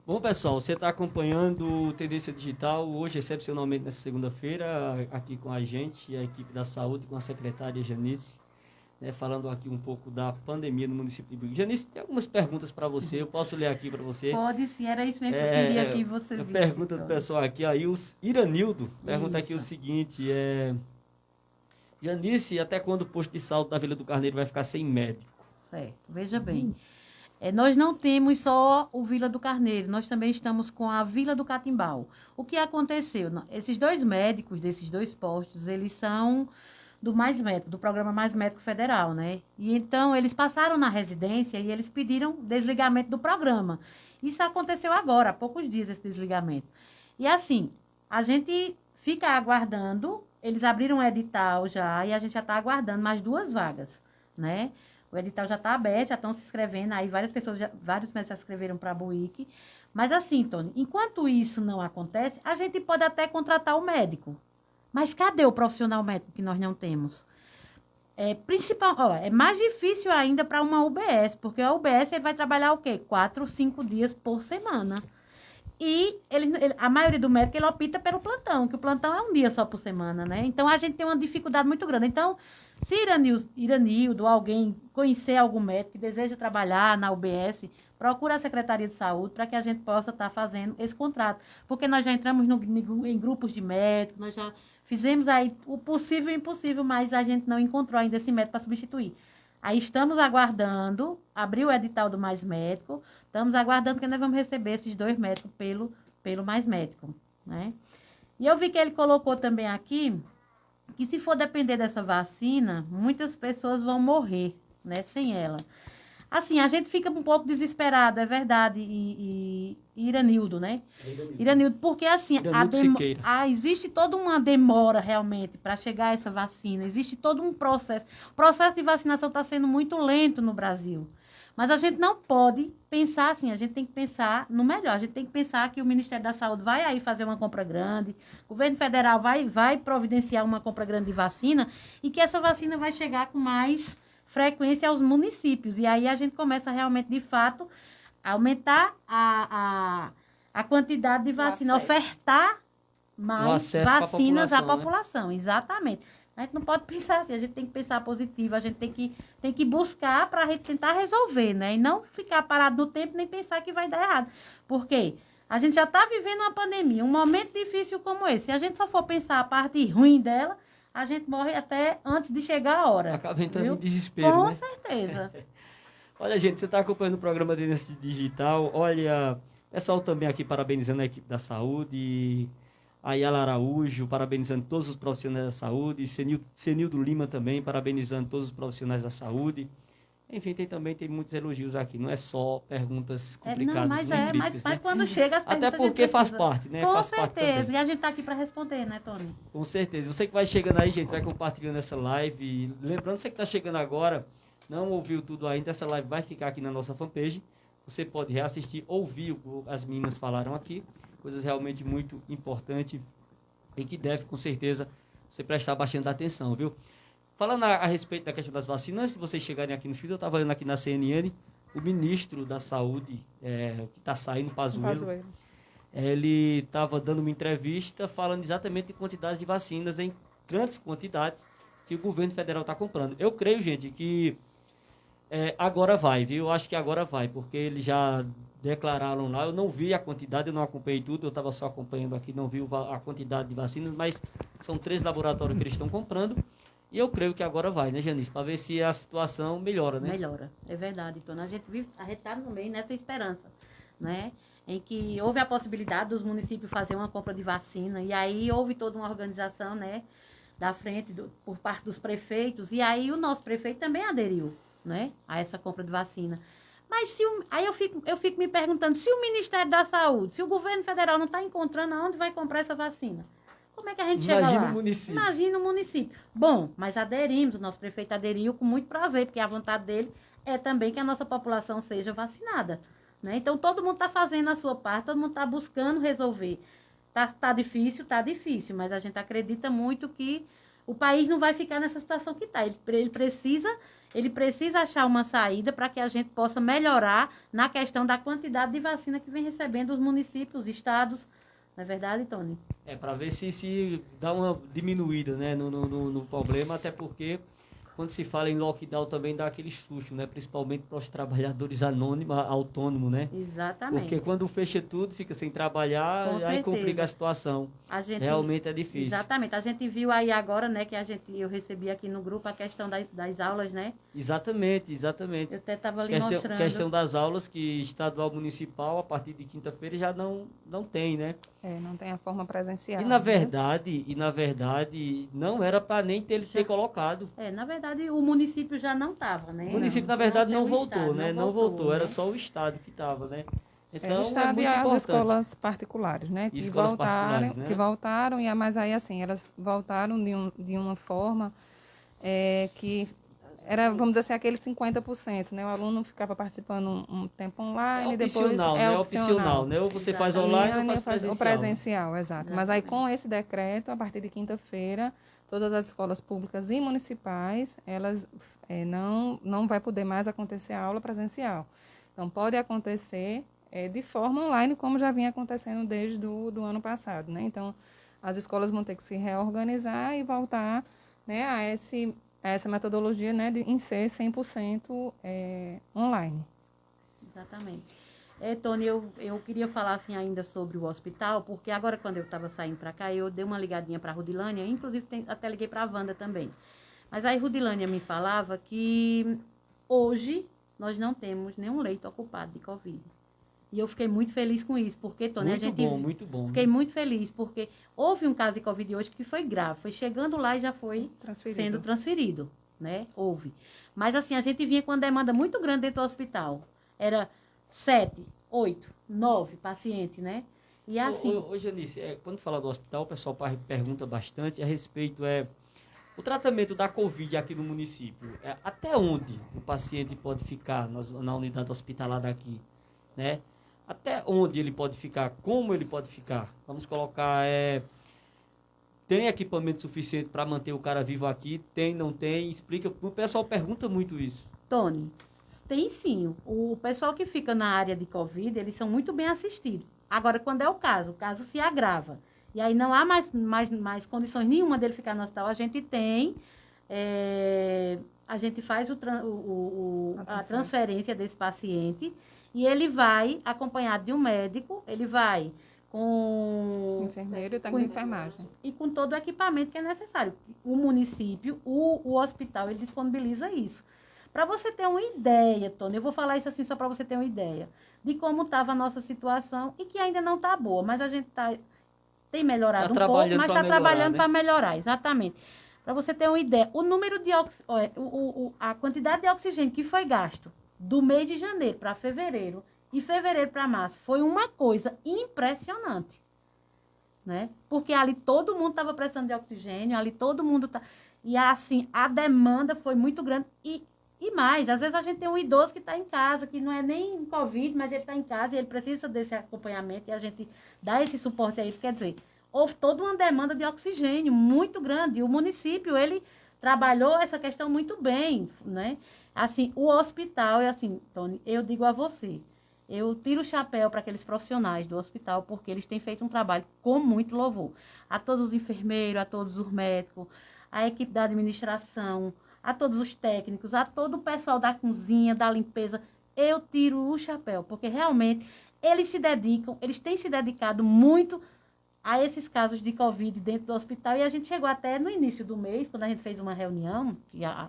Bom, pessoal, você está acompanhando o Tendência Digital, hoje, excepcionalmente, nessa segunda-feira, aqui com a gente, a equipe da saúde, com a secretária Janice, né, falando aqui um pouco da pandemia no município de Buíque. Janice, tem algumas perguntas para você, eu posso ler aqui para você? Pode sim, era isso mesmo que eu queria que você visse. Pergunta do pessoal aqui, aí o Iranildo pergunta aqui o seguinte, Janice, até quando o posto de saúde da Vila do Carneiro vai ficar sem médico? Certo, veja bem. Nós não temos só o Vila do Carneiro, nós também estamos com a Vila do Catimbau. O que aconteceu? Esses 2 médicos desses 2 postos, eles são do Mais Médico, do Programa Mais Médico Federal, né? E então, eles passaram na residência e eles pediram desligamento do programa. Isso aconteceu agora, há poucos dias, esse desligamento. E assim, a gente fica aguardando, eles abriram um edital já e a gente já está aguardando mais 2 vagas, né? O edital já está aberto, já estão se inscrevendo, aí vários médicos já se inscreveram para a Buíque. Mas assim, Tony, enquanto isso não acontece, a gente pode até contratar o médico. Mas cadê o profissional médico que nós não temos? É mais difícil ainda para uma UBS, porque a UBS vai trabalhar o quê? 4 ou 5 dias por semana. E a maioria do médico, ele opta pelo plantão, que o plantão é um dia só por semana, né? Então, a gente tem uma dificuldade muito grande. Então, se Iranildo, alguém conhecer algum médico que deseja trabalhar na UBS, procura a Secretaria de Saúde para que a gente possa estar fazendo esse contrato. Porque nós já entramos em grupos de médicos, nós já Fizemos aí o possível e o impossível, mas a gente não encontrou ainda esse médico para substituir. Aí estamos aguardando, abriu o edital do Mais Médico, estamos aguardando que nós vamos receber esses 2 médicos pelo Mais Médico, né? E eu vi que ele colocou também aqui que se for depender dessa vacina, muitas pessoas vão morrer, né, sem ela. Assim, a gente fica um pouco desesperado, é verdade, e Iranildo, né? Iranildo, porque assim, existe toda uma demora realmente para chegar a essa vacina, existe todo um processo. O processo de vacinação está sendo muito lento no Brasil. Mas a gente não pode pensar assim, a gente tem que pensar no melhor. A gente tem que pensar que o Ministério da Saúde vai aí fazer uma compra grande, o governo federal vai providenciar uma compra grande de vacina e que essa vacina vai chegar com mais frequência aos municípios. E aí a gente começa realmente, de fato, a aumentar a quantidade de vacina, ofertar mais vacinas à população, né? Exatamente. A gente não pode pensar assim, a gente tem que pensar positivo, a gente tem que buscar para tentar resolver, né? E não ficar parado no tempo nem pensar que vai dar errado. Por quê? A gente já está vivendo uma pandemia, um momento difícil como esse. Se a gente só for pensar a parte ruim dela, a gente morre até antes de chegar a hora. Acaba entrando em desespero, com né? certeza. Olha, gente, você está acompanhando o programa Tendência Digital. Olha, pessoal também aqui parabenizando a equipe da saúde, a Yala Araújo, parabenizando todos os profissionais da saúde, Senildo Lima também, parabenizando todos os profissionais da saúde. Enfim, tem muitos elogios aqui, não é só perguntas complicadas, mas quando chega as perguntas, até porque faz parte, né? Com faz certeza, parte e a gente está aqui para responder, né, Tony? Com certeza. Você que vai chegando aí, gente, vai compartilhando essa live. Lembrando, você que está chegando agora, não ouviu tudo ainda, essa live vai ficar aqui na nossa fanpage. Você pode reassistir, ouvir o que as meninas falaram aqui. Coisas realmente muito importantes e que deve, com certeza, você prestar bastante atenção, viu? Falando a respeito da questão das vacinas, antes de vocês chegarem aqui no estúdio, eu estava olhando aqui na CNN, o ministro da Saúde, que está saindo, Pazuello, ele estava dando uma entrevista falando exatamente de quantidades de vacinas em grandes quantidades que o governo federal está comprando. Eu creio, gente, que agora vai, viu? Eu acho que agora vai, porque eles já declararam lá, eu não vi a quantidade, eu não acompanhei tudo, eu estava só acompanhando aqui, não vi a quantidade de vacinas, mas são 3 laboratórios que eles estão comprando, e eu creio que agora vai, né, Janice? Para ver se a situação melhora, né? Melhora, é verdade. Então, a gente está também nessa esperança, né? Em que houve a possibilidade dos municípios fazer uma compra de vacina, e aí houve toda uma organização, né, da frente, por parte dos prefeitos, e aí o nosso prefeito também aderiu, né, a essa compra de vacina. Mas aí eu fico me perguntando, se o Ministério da Saúde, se o governo federal não está encontrando aonde vai comprar essa vacina, como é que a gente chega lá? Imagina o município. Bom, mas aderimos, o nosso prefeito aderiu com muito prazer, porque a vontade dele é também que a nossa população seja vacinada, né? Então, todo mundo está fazendo a sua parte, todo mundo está buscando resolver. Tá difícil, mas a gente acredita muito que o país não vai ficar nessa situação que está. Ele precisa achar uma saída para que a gente possa melhorar na questão da quantidade de vacina que vem recebendo os municípios, os estados. Não é verdade, Tony? Para ver se dá uma diminuída, né, no problema, até porque quando se fala em lockdown também dá aquele susto, né? Principalmente para os trabalhadores autônomos, né? Exatamente. Porque quando fecha tudo, fica sem trabalhar, aí complica a situação. Realmente é difícil. Exatamente. A gente viu aí agora, né, que eu recebi aqui no grupo a questão das aulas, né? Exatamente. Eu até estava ali mostrando. Questão das aulas que estadual municipal, a partir de quinta-feira, já não tem, né? Não tem a forma presencial. E na verdade, não era para nem ter colocado. Na verdade, o município já não estava, né? O município, na verdade, não voltou, estado, né? Não voltou, era só o estado que estava, né? Então, o estado e as escolas particulares, né? Que voltaram, mas aí, assim, elas voltaram de uma forma que era, vamos dizer assim, aquele 50%, né? O aluno ficava participando um tempo online, depois opcional, né? Ou você faz online ou faz presencial. O presencial, exato. Mas aí, com esse decreto, a partir de quinta-feira, todas as escolas públicas e municipais, elas não vai poder mais acontecer a aula presencial. Então, pode acontecer de forma online, como já vinha acontecendo desde do ano passado, né? Então, as escolas vão ter que se reorganizar e voltar, né, a essa metodologia, né, em ser 100% online. Exatamente. Tony, eu queria falar assim ainda sobre o hospital, porque agora quando eu estava saindo para cá, eu dei uma ligadinha para a Rudilânia, inclusive até liguei para a Wanda também. Mas aí Rudilânia me falava que hoje nós não temos nenhum leito ocupado de Covid. E eu fiquei muito feliz com isso, porque, Tony, Muito bom. Fiquei muito feliz, porque houve um caso de Covid hoje que foi grave. Foi chegando lá e já foi sendo transferido, né? Houve. Mas, assim, a gente vinha com uma demanda muito grande dentro do hospital. Era 7, 8, 9 pacientes, né? E assim... Ô, Janice, quando fala do hospital, o pessoal pergunta bastante a respeito, o tratamento da Covid aqui no município. Até onde o paciente pode ficar na unidade hospitalar daqui, né? Até onde ele pode ficar, como ele pode ficar. Vamos colocar, tem equipamento suficiente para manter o cara vivo aqui? Tem, não tem? Explica, o pessoal pergunta muito isso. Tony, tem sim. O pessoal que fica na área de Covid, eles são muito bem assistidos. Agora, quando é o caso se agrava, e aí não há mais condições nenhuma dele ficar no hospital, a gente tem... a gente faz a transferência desse paciente e ele vai acompanhado de um médico, ele vai com... enfermeiro e técnico de enfermagem. E com todo o equipamento que é necessário. O município, o hospital, ele disponibiliza isso. Para você ter uma ideia, Tony, eu vou falar isso assim só para você ter uma ideia de como estava a nossa situação e que ainda não está boa, mas a gente tem melhorado um pouco, mas está trabalhando para melhorar, exatamente. Para você ter uma ideia, o número de a quantidade de oxigênio que foi gasto do mês de janeiro para fevereiro e fevereiro para março foi uma coisa impressionante, né? Porque ali todo mundo estava precisando de oxigênio, ali todo mundo tá e assim a demanda foi muito grande e mais, às vezes a gente tem um idoso que está em casa, que não é nem Covid, mas ele está em casa e ele precisa desse acompanhamento e a gente dá esse suporte a ele, quer dizer, houve toda uma demanda de oxigênio muito grande. E o município, ele trabalhou essa questão muito bem, né? Assim, o hospital, assim, Tony, eu digo a você, eu tiro o chapéu para aqueles profissionais do hospital, porque eles têm feito um trabalho com muito louvor. A todos os enfermeiros, a todos os médicos, a equipe da administração, a todos os técnicos, a todo o pessoal da cozinha, da limpeza, eu tiro o chapéu, porque realmente eles têm se dedicado muito a esses casos de Covid dentro do hospital, e a gente chegou até no início do mês, quando a gente fez uma reunião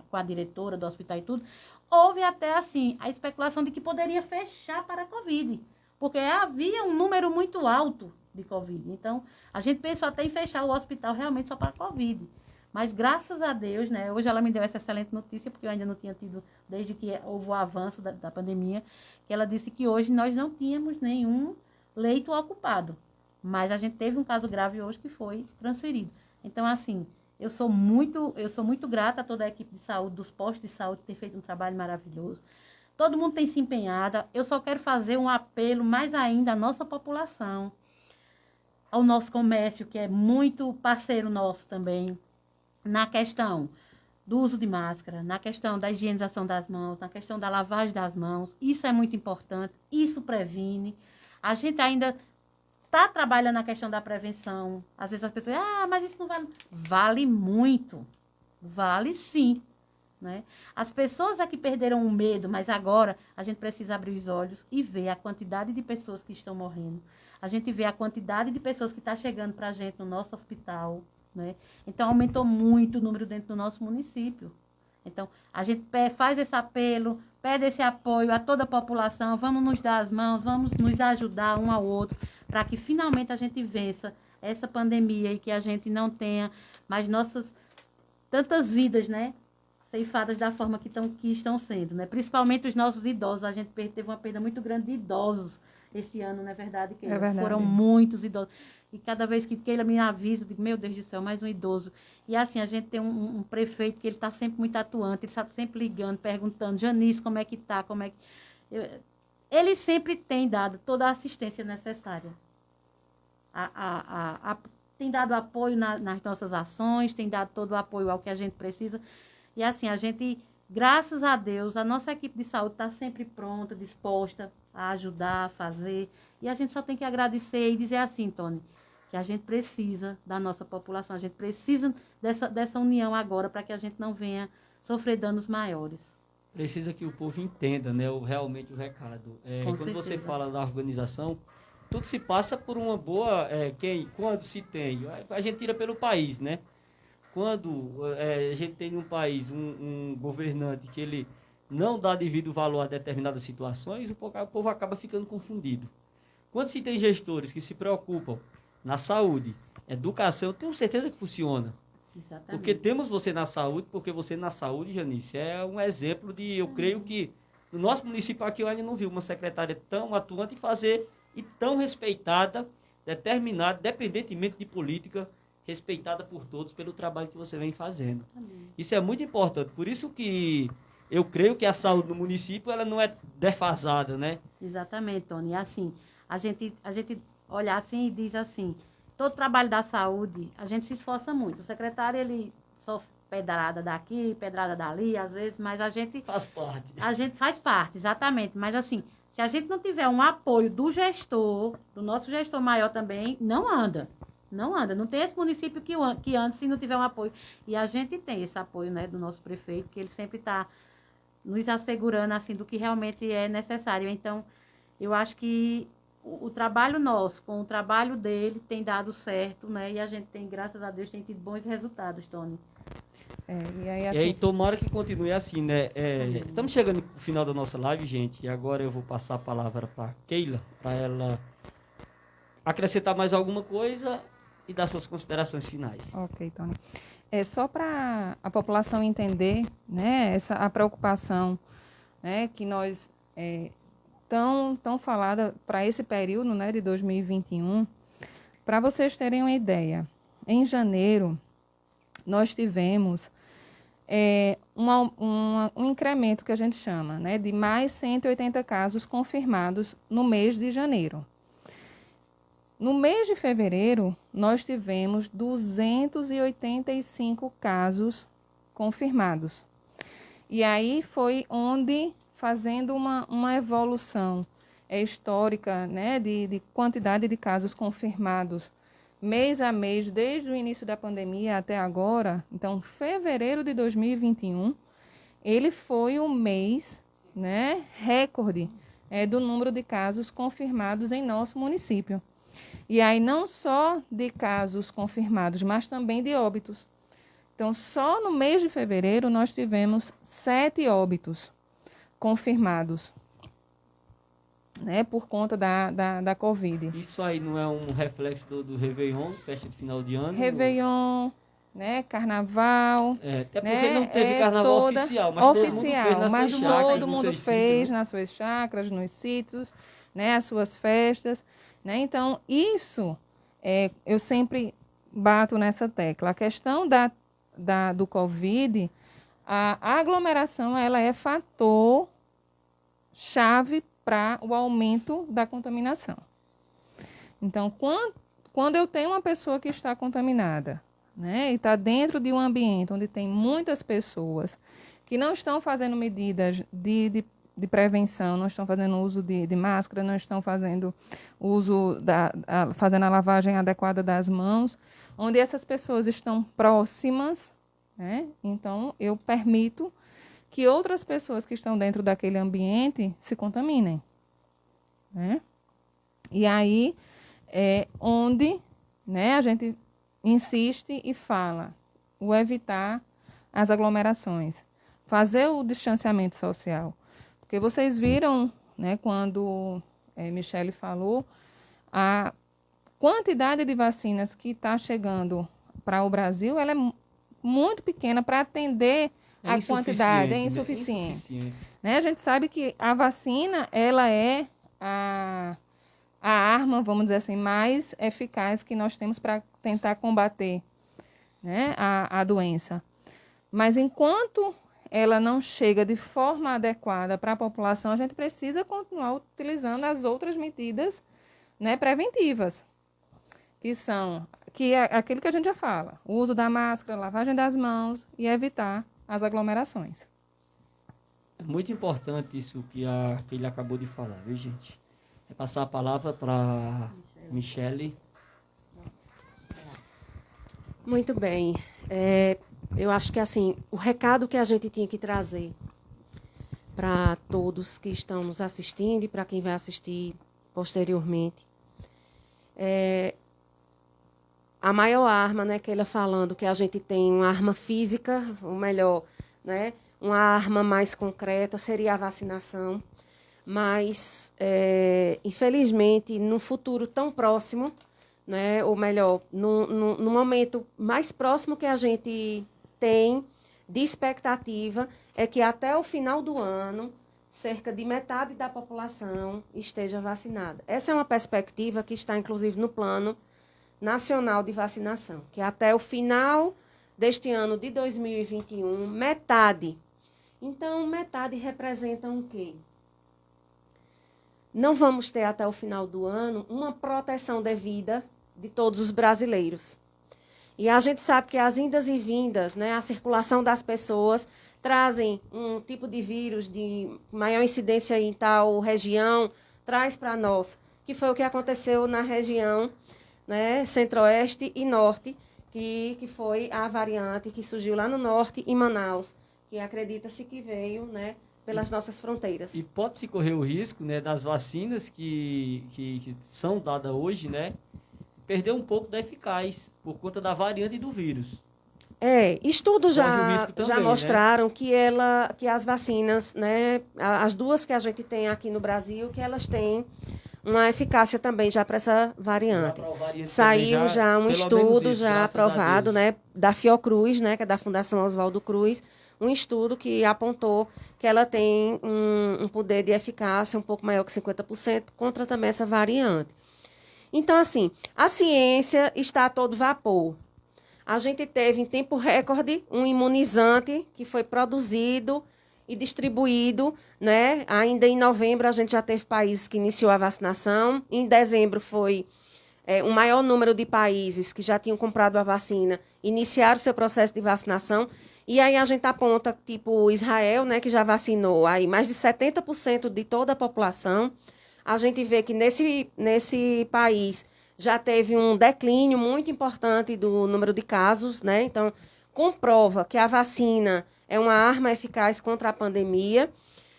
com a diretora do hospital e tudo, houve até, assim, a especulação de que poderia fechar para a Covid, porque havia um número muito alto de Covid. Então, a gente pensou até em fechar o hospital realmente só para a Covid. Mas, graças a Deus, né, hoje ela me deu essa excelente notícia, porque eu ainda não tinha tido, desde que houve o avanço da pandemia, que ela disse que hoje nós não tínhamos nenhum leito ocupado. Mas a gente teve um caso grave hoje que foi transferido. Então, assim, eu sou muito grata a toda a equipe de saúde, dos postos de saúde, que tem feito um trabalho maravilhoso. Todo mundo tem se empenhado. Eu só quero fazer um apelo mais ainda à nossa população, ao nosso comércio, que é muito parceiro nosso também, na questão do uso de máscara, na questão da higienização das mãos, na questão da lavagem das mãos. Isso é muito importante, isso previne. A gente ainda está trabalhando na questão da prevenção. Às vezes as pessoas, mas isso não vale. Vale muito. Vale sim. Né? As pessoas é que perderam o medo, mas agora a gente precisa abrir os olhos e ver a quantidade de pessoas que estão morrendo. A gente vê a quantidade de pessoas que estão chegando para a gente no nosso hospital. Né? Então, aumentou muito o número dentro do nosso município. Então, a gente faz esse apelo, pede esse apoio a toda a população, vamos nos dar as mãos, vamos nos ajudar um ao outro, para que finalmente a gente vença essa pandemia e que a gente não tenha mais nossas tantas vidas, né, ceifadas da forma que estão sendo, né? Principalmente os nossos idosos. A gente teve uma perda muito grande de idosos esse ano, não é verdade? Que foram muitos idosos. E cada vez que ele me avisa, eu digo, meu Deus do céu, mais um idoso. E assim, a gente tem um prefeito que ele está sempre muito atuante, ele está sempre ligando, perguntando, Janice, como é que está, como é que... Ele sempre tem dado toda a assistência necessária. Tem dado apoio nas nossas ações, tem dado todo o apoio ao que a gente precisa. E assim, a gente, graças a Deus, a nossa equipe de saúde está sempre pronta, disposta a ajudar, a fazer. E a gente só tem que agradecer e dizer assim, Tony, que a gente precisa da nossa população, a gente precisa dessa união agora para que a gente não venha sofrer danos maiores. Precisa que o povo entenda, né, realmente o recado. Com Quando você certeza. fala da organização, tudo se passa por uma boa... quando se tem... A gente tira pelo país, né? Quando a gente tem um país um governante que ele não dá devido valor a determinadas situações, o povo acaba ficando confundido. Quando se tem gestores que se preocupam na saúde, educação, eu tenho certeza que funciona. Exatamente. Porque temos você na saúde, porque você na saúde, Janice, é um exemplo de, eu creio que no nosso município aqui eu ainda não vi uma secretária tão atuante e tão respeitada, determinada, independentemente de política, respeitada por todos pelo trabalho que você vem fazendo. Isso é muito importante. Por isso que eu creio que a saúde no município ela não é defasada, né? Exatamente, Tony. Assim, a gente olha assim e diz assim, todo trabalho da saúde, a gente se esforça muito. O secretário, ele sofre pedrada daqui, pedrada dali, às vezes, mas a gente... Faz parte. A gente faz parte, exatamente. Mas assim, se a gente não tiver um apoio do gestor, do nosso gestor maior também, não anda. Não anda. Não tem esse município que anda se não tiver um apoio. E a gente tem esse apoio, né, do nosso prefeito, que ele sempre está nos assegurando, assim, do que realmente é necessário. Então, eu acho que o trabalho nosso com o trabalho dele tem dado certo, né? E a gente tem, graças a Deus, tem tido bons resultados, Tony. E aí, E assim, aí, tomara que continue assim, né? Estamos chegando no final da nossa live, gente, e agora eu vou passar a palavra para Keila, para ela acrescentar mais alguma coisa e dar suas considerações finais. Ok, Tony. É só para a população entender, né, a preocupação, né, que nós tão falada para esse período, né, de 2021. Para vocês terem uma ideia, em janeiro nós tivemos um incremento que a gente chama, né, de mais 180 casos confirmados no mês de janeiro. No mês de fevereiro, nós tivemos 285 casos confirmados. E aí foi onde, fazendo uma evolução histórica, né, de quantidade de casos confirmados mês a mês, desde o início da pandemia até agora, então fevereiro de 2021, ele foi o mês, né, recorde do número de casos confirmados em nosso município. E aí não só de casos confirmados, mas também de óbitos. Então, só no mês de fevereiro nós tivemos 7 óbitos confirmados, né, por conta da Covid. Isso aí não é um reflexo do Réveillon, festa de final de ano? Réveillon, né, carnaval. Até porque né, não teve carnaval oficial, mas todo mundo fez nas suas chácaras, nos sítios, né, as suas festas. Né? Então, isso, eu sempre bato nessa tecla. A questão do Covid, a aglomeração ela é fator chave para o aumento da contaminação. Então, quando eu tenho uma pessoa que está contaminada, né, e está dentro de um ambiente onde tem muitas pessoas que não estão fazendo medidas de prevenção, não estão fazendo uso de máscara, não estão fazendo uso fazendo a lavagem adequada das mãos, onde essas pessoas estão próximas, né? Então eu permito que outras pessoas que estão dentro daquele ambiente se contaminem, né? E aí é onde, né, a gente insiste e fala o evitar as aglomerações, fazer o distanciamento social. Porque vocês viram, né, quando Michele falou, a quantidade de vacinas que está chegando para o Brasil, ela é muito pequena para atender a quantidade, é insuficiente. Né? A gente sabe que a vacina, ela é a arma, vamos dizer assim, mais eficaz que nós temos para tentar combater, né, a doença. Mas enquanto ela não chega de forma adequada para a população, a gente precisa continuar utilizando as outras medidas, né, preventivas, que é aquilo que a gente já fala, o uso da máscara, lavagem das mãos e evitar as aglomerações. É muito importante isso que ele acabou de falar, viu, gente? É passar a palavra para Michele. Muito bem. Eu acho que assim, o recado que a gente tinha que trazer para todos que estão nos assistindo e para quem vai assistir posteriormente. A maior arma, né, que ela falando que a gente tem uma arma física, ou melhor, né, uma arma mais concreta seria a vacinação. Mas, infelizmente, no futuro tão próximo, né, ou melhor, no momento mais próximo que a gente tem de expectativa, é que até o final do ano, cerca de metade da população esteja vacinada. Essa é uma perspectiva que está, inclusive, no Plano Nacional de Vacinação, que até o final deste ano de 2021, metade. Então, metade representa o quê? Não vamos ter até o final do ano uma proteção devida de todos os brasileiros. E a gente sabe que as indas e vindas, né, a circulação das pessoas, trazem um tipo de vírus de maior incidência em tal região, traz para nós, que foi o que aconteceu na região, né, centro-oeste e norte, que foi a variante que surgiu lá no norte, em Manaus, que acredita-se que veio, né, pelas nossas fronteiras. E pode-se correr o risco, né, das vacinas que são dadas hoje, né, perder um pouco da eficácia por conta da variante do vírus. Estudos já também, mostraram, né, que as vacinas, né, as duas que a gente tem aqui no Brasil, que elas têm uma eficácia também já para essa variante. Saiu já um estudo já aprovado, né, da Fiocruz, né, que é da Fundação Oswaldo Cruz, um estudo que apontou que ela tem um poder de eficácia um pouco maior que 50% contra também essa variante. Então, assim, a ciência está a todo vapor. A gente teve, em tempo recorde, um imunizante que foi produzido e distribuído, né? Ainda em novembro, a gente já teve países que iniciou a vacinação. Em dezembro, foi um maior número de países que já tinham comprado a vacina, iniciaram o seu processo de vacinação. E aí a gente aponta, tipo, Israel, né, que já vacinou aí mais de 70% de toda a população. A gente vê que nesse país já teve um declínio muito importante do número de casos, né? Então, comprova que a vacina é uma arma eficaz contra a pandemia,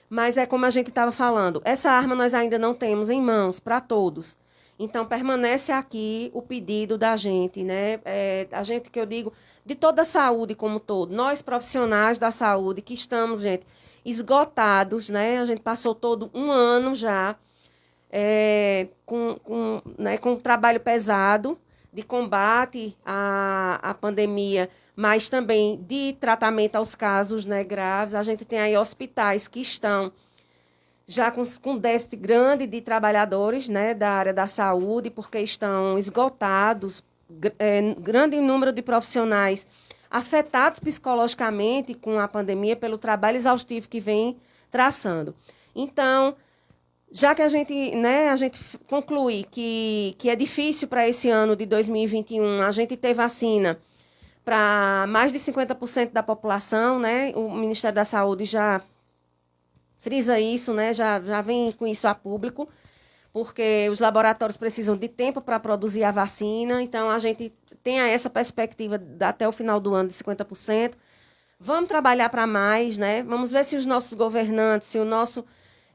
mas é como a gente estava falando, essa arma nós ainda não temos em mãos para todos. Então, permanece aqui o pedido da gente, né? A gente, que eu digo, de toda a saúde como um todo. Nós, profissionais da saúde, que estamos, gente, esgotados, né? A gente passou todo um ano já com um trabalho pesado de combate à pandemia, mas também de tratamento aos casos, né, graves. A gente tem aí hospitais que estão já com déficit grande de trabalhadores, né, da área da saúde, porque estão esgotados, grande número de profissionais afetados psicologicamente com a pandemia pelo trabalho exaustivo que vem traçando. Então, já que a gente conclui que é difícil para esse ano de 2021 a gente ter vacina para mais de 50% da população, né? O Ministério da Saúde já frisa isso, né? Já vem com isso a público, porque os laboratórios precisam de tempo para produzir a vacina, então a gente tem essa perspectiva até o final do ano de 50%. Vamos trabalhar para mais, né? Vamos ver se os nossos governantes, se o nosso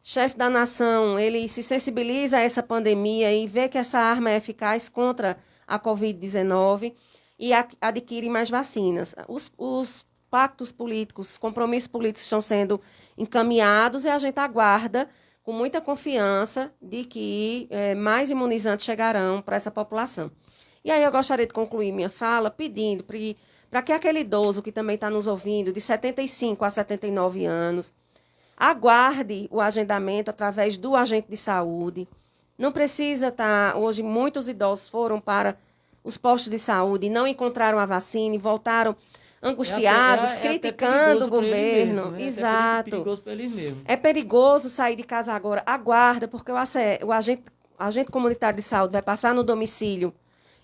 chefe da nação, ele se sensibiliza a essa pandemia e vê que essa arma é eficaz contra a Covid-19 e adquire mais vacinas. Os pactos políticos, os compromissos políticos estão sendo encaminhados e a gente aguarda com muita confiança de que mais imunizantes chegarão para essa população. E aí eu gostaria de concluir minha fala pedindo para que aquele idoso que também está nos ouvindo, de 75 a 79 anos, aguarde o agendamento através do agente de saúde. Não precisa estar... Hoje, muitos idosos foram para os postos de saúde e não encontraram a vacina e voltaram angustiados, criticando o governo. Mesmo, né? Exato. É perigoso para eles mesmo. É perigoso sair de casa agora. Aguarda, porque o agente comunitário de saúde vai passar no domicílio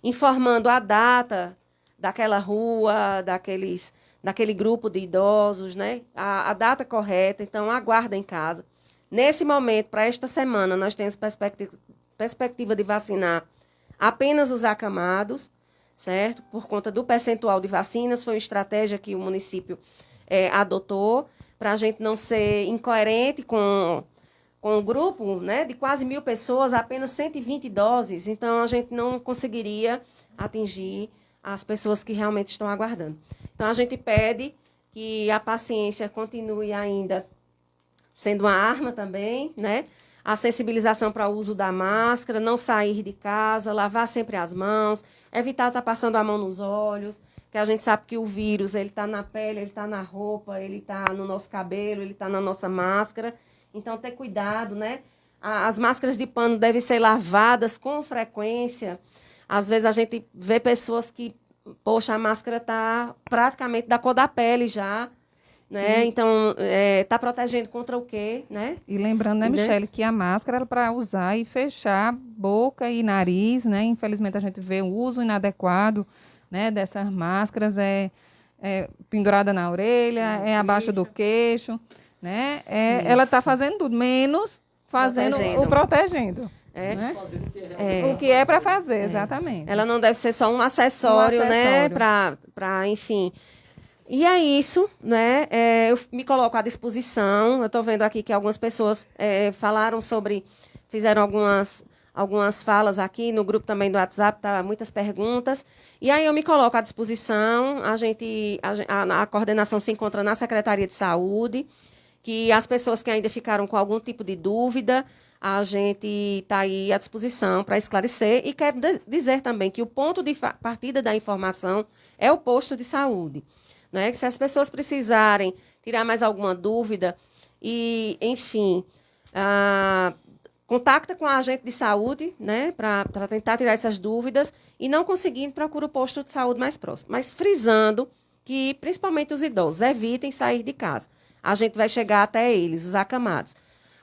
informando a data daquela rua, daquele grupo de idosos, né? A data correta, então aguarda em casa. Nesse momento, para esta semana, nós temos perspectiva de vacinar apenas os acamados, certo? Por conta do percentual de vacinas, foi uma estratégia que o município adotou para a gente não ser incoerente com o grupo, né, de quase 1.000 pessoas, apenas 120 doses. Então, a gente não conseguiria atingir as pessoas que realmente estão aguardando. Então, a gente pede que a paciência continue ainda sendo uma arma também, né? A sensibilização para o uso da máscara, não sair de casa, lavar sempre as mãos, evitar estar passando a mão nos olhos, que a gente sabe que o vírus ele está na pele, ele está na roupa, ele está no nosso cabelo, ele está na nossa máscara. Então, ter cuidado, né? As máscaras de pano devem ser lavadas com frequência. Às vezes, a gente vê pessoas que, poxa, a máscara está praticamente da cor da pele já, né? Então, está protegendo contra o quê, né? E lembrando, né, Michele, que a máscara era para usar e fechar boca e nariz, né? Infelizmente, a gente vê o uso inadequado, né, dessas máscaras, pendurada na orelha, abaixo do queixo, né? Ela está fazendo tudo, menos fazendo o protegendo. Né? O que é para fazer, exatamente. Ela não deve ser só um acessório, né? Para, enfim. E é isso, né? Eu me coloco à disposição. Eu estou vendo aqui que algumas pessoas falaram fizeram algumas falas aqui no grupo também do WhatsApp, tá muitas perguntas. E aí eu me coloco à disposição. A coordenação se encontra na Secretaria de Saúde, que as pessoas que ainda ficaram com algum tipo de dúvida, a gente está aí à disposição para esclarecer. E quero dizer também que o ponto de partida da informação é o posto de saúde. Né? Que se as pessoas precisarem tirar mais alguma dúvida, e, enfim, contacta com a agente de saúde, né? Para tentar tirar essas dúvidas, e não conseguindo, procura o posto de saúde mais próximo. Mas frisando que, principalmente os idosos, evitem sair de casa. A gente vai chegar até eles, os acamados.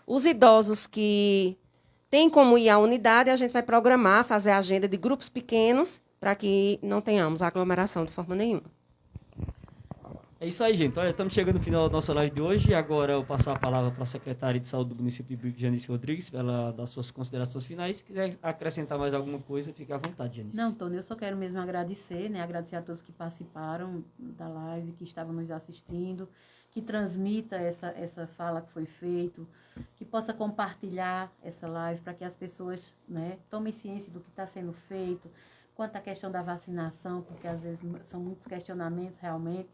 Os idosos que têm como ir à unidade, a gente vai programar, fazer a agenda de grupos pequenos, para que não tenhamos aglomeração de forma nenhuma. É isso aí, gente. Olha, estamos chegando no final da nossa live de hoje. Agora eu passo a palavra para a secretária de saúde do município de Bico, Janice Rodrigues, para ela dar suas considerações finais. Se quiser acrescentar mais alguma coisa, fique à vontade, Janice. Não, Tony, eu só quero mesmo agradecer, né? Agradecer a todos que participaram da live, que estavam nos assistindo, que transmita essa fala que foi feita, que possa compartilhar essa live para que as pessoas, né, tomem ciência do que está sendo feito, quanto à questão da vacinação, porque às vezes são muitos questionamentos realmente.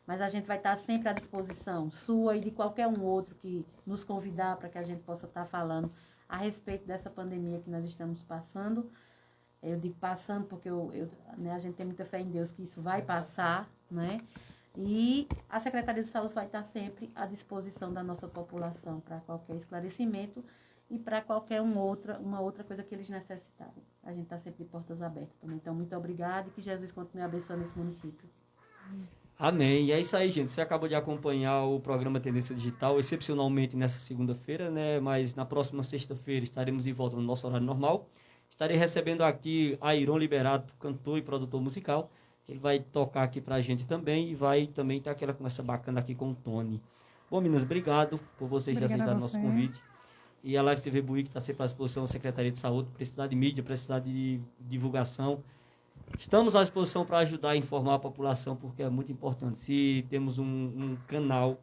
Mas a gente vai estar sempre à disposição, sua e de qualquer um outro que nos convidar para que a gente possa estar falando a respeito dessa pandemia que nós estamos passando. Eu digo passando porque né, a gente tem muita fé em Deus que isso vai passar, né? E a Secretaria de Saúde vai estar sempre à disposição da nossa população para qualquer esclarecimento e para qualquer uma outra coisa que eles necessitarem. A gente está sempre de portas abertas também. Então, muito obrigada e que Jesus continue abençoando esse município. Amém. E é isso aí, gente. Você acabou de acompanhar o programa Tendência Digital, excepcionalmente nessa segunda-feira, né? Mas na próxima sexta-feira estaremos de volta no nosso horário normal. Estarei recebendo aqui Airon Liberato, cantor e produtor musical. Ele vai tocar aqui pra gente também e vai também ter aquela conversa bacana aqui com o Tony. Bom, meninas, obrigado por vocês aceitarem o nosso convite. E a Live TV Buíque está sempre à disposição da Secretaria de Saúde. Precisar de mídia, precisar de divulgação. Estamos à disposição para ajudar a informar a população, porque é muito importante. Se temos um canal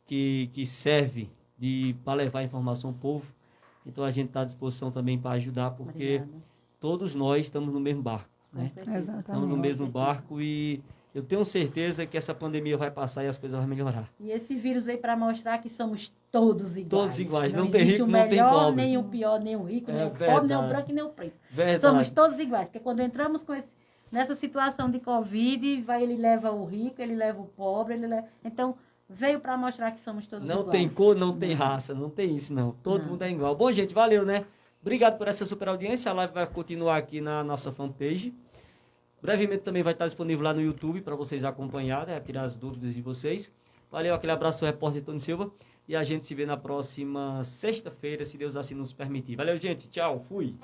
que serve para levar a informação ao povo, então a gente está à disposição também para ajudar, porque todos nós estamos no mesmo barco. Né? Estamos no mesmo barco e eu tenho certeza que essa pandemia vai passar e as coisas vão melhorar. E esse vírus veio para mostrar que somos todos iguais. Todos iguais, não tem rico, não tem pobre. Nem o pior, nem o rico, nem o pobre, nem o branco, nem o preto. Verdade. Somos todos iguais, porque quando entramos nessa situação de Covid, ele leva o rico, ele leva o pobre, então veio para mostrar que somos todos iguais. Não tem cor, não tem raça, não tem isso não. Todo mundo é igual. Bom, gente, valeu, né? Obrigado por essa super audiência. A live vai continuar aqui na nossa fanpage. Brevemente também vai estar disponível lá no YouTube para vocês acompanharem, né? Tirar as dúvidas de vocês. Valeu, aquele abraço, repórter Tony Silva. E a gente se vê na próxima sexta-feira, se Deus assim nos permitir. Valeu, gente. Tchau. Fui.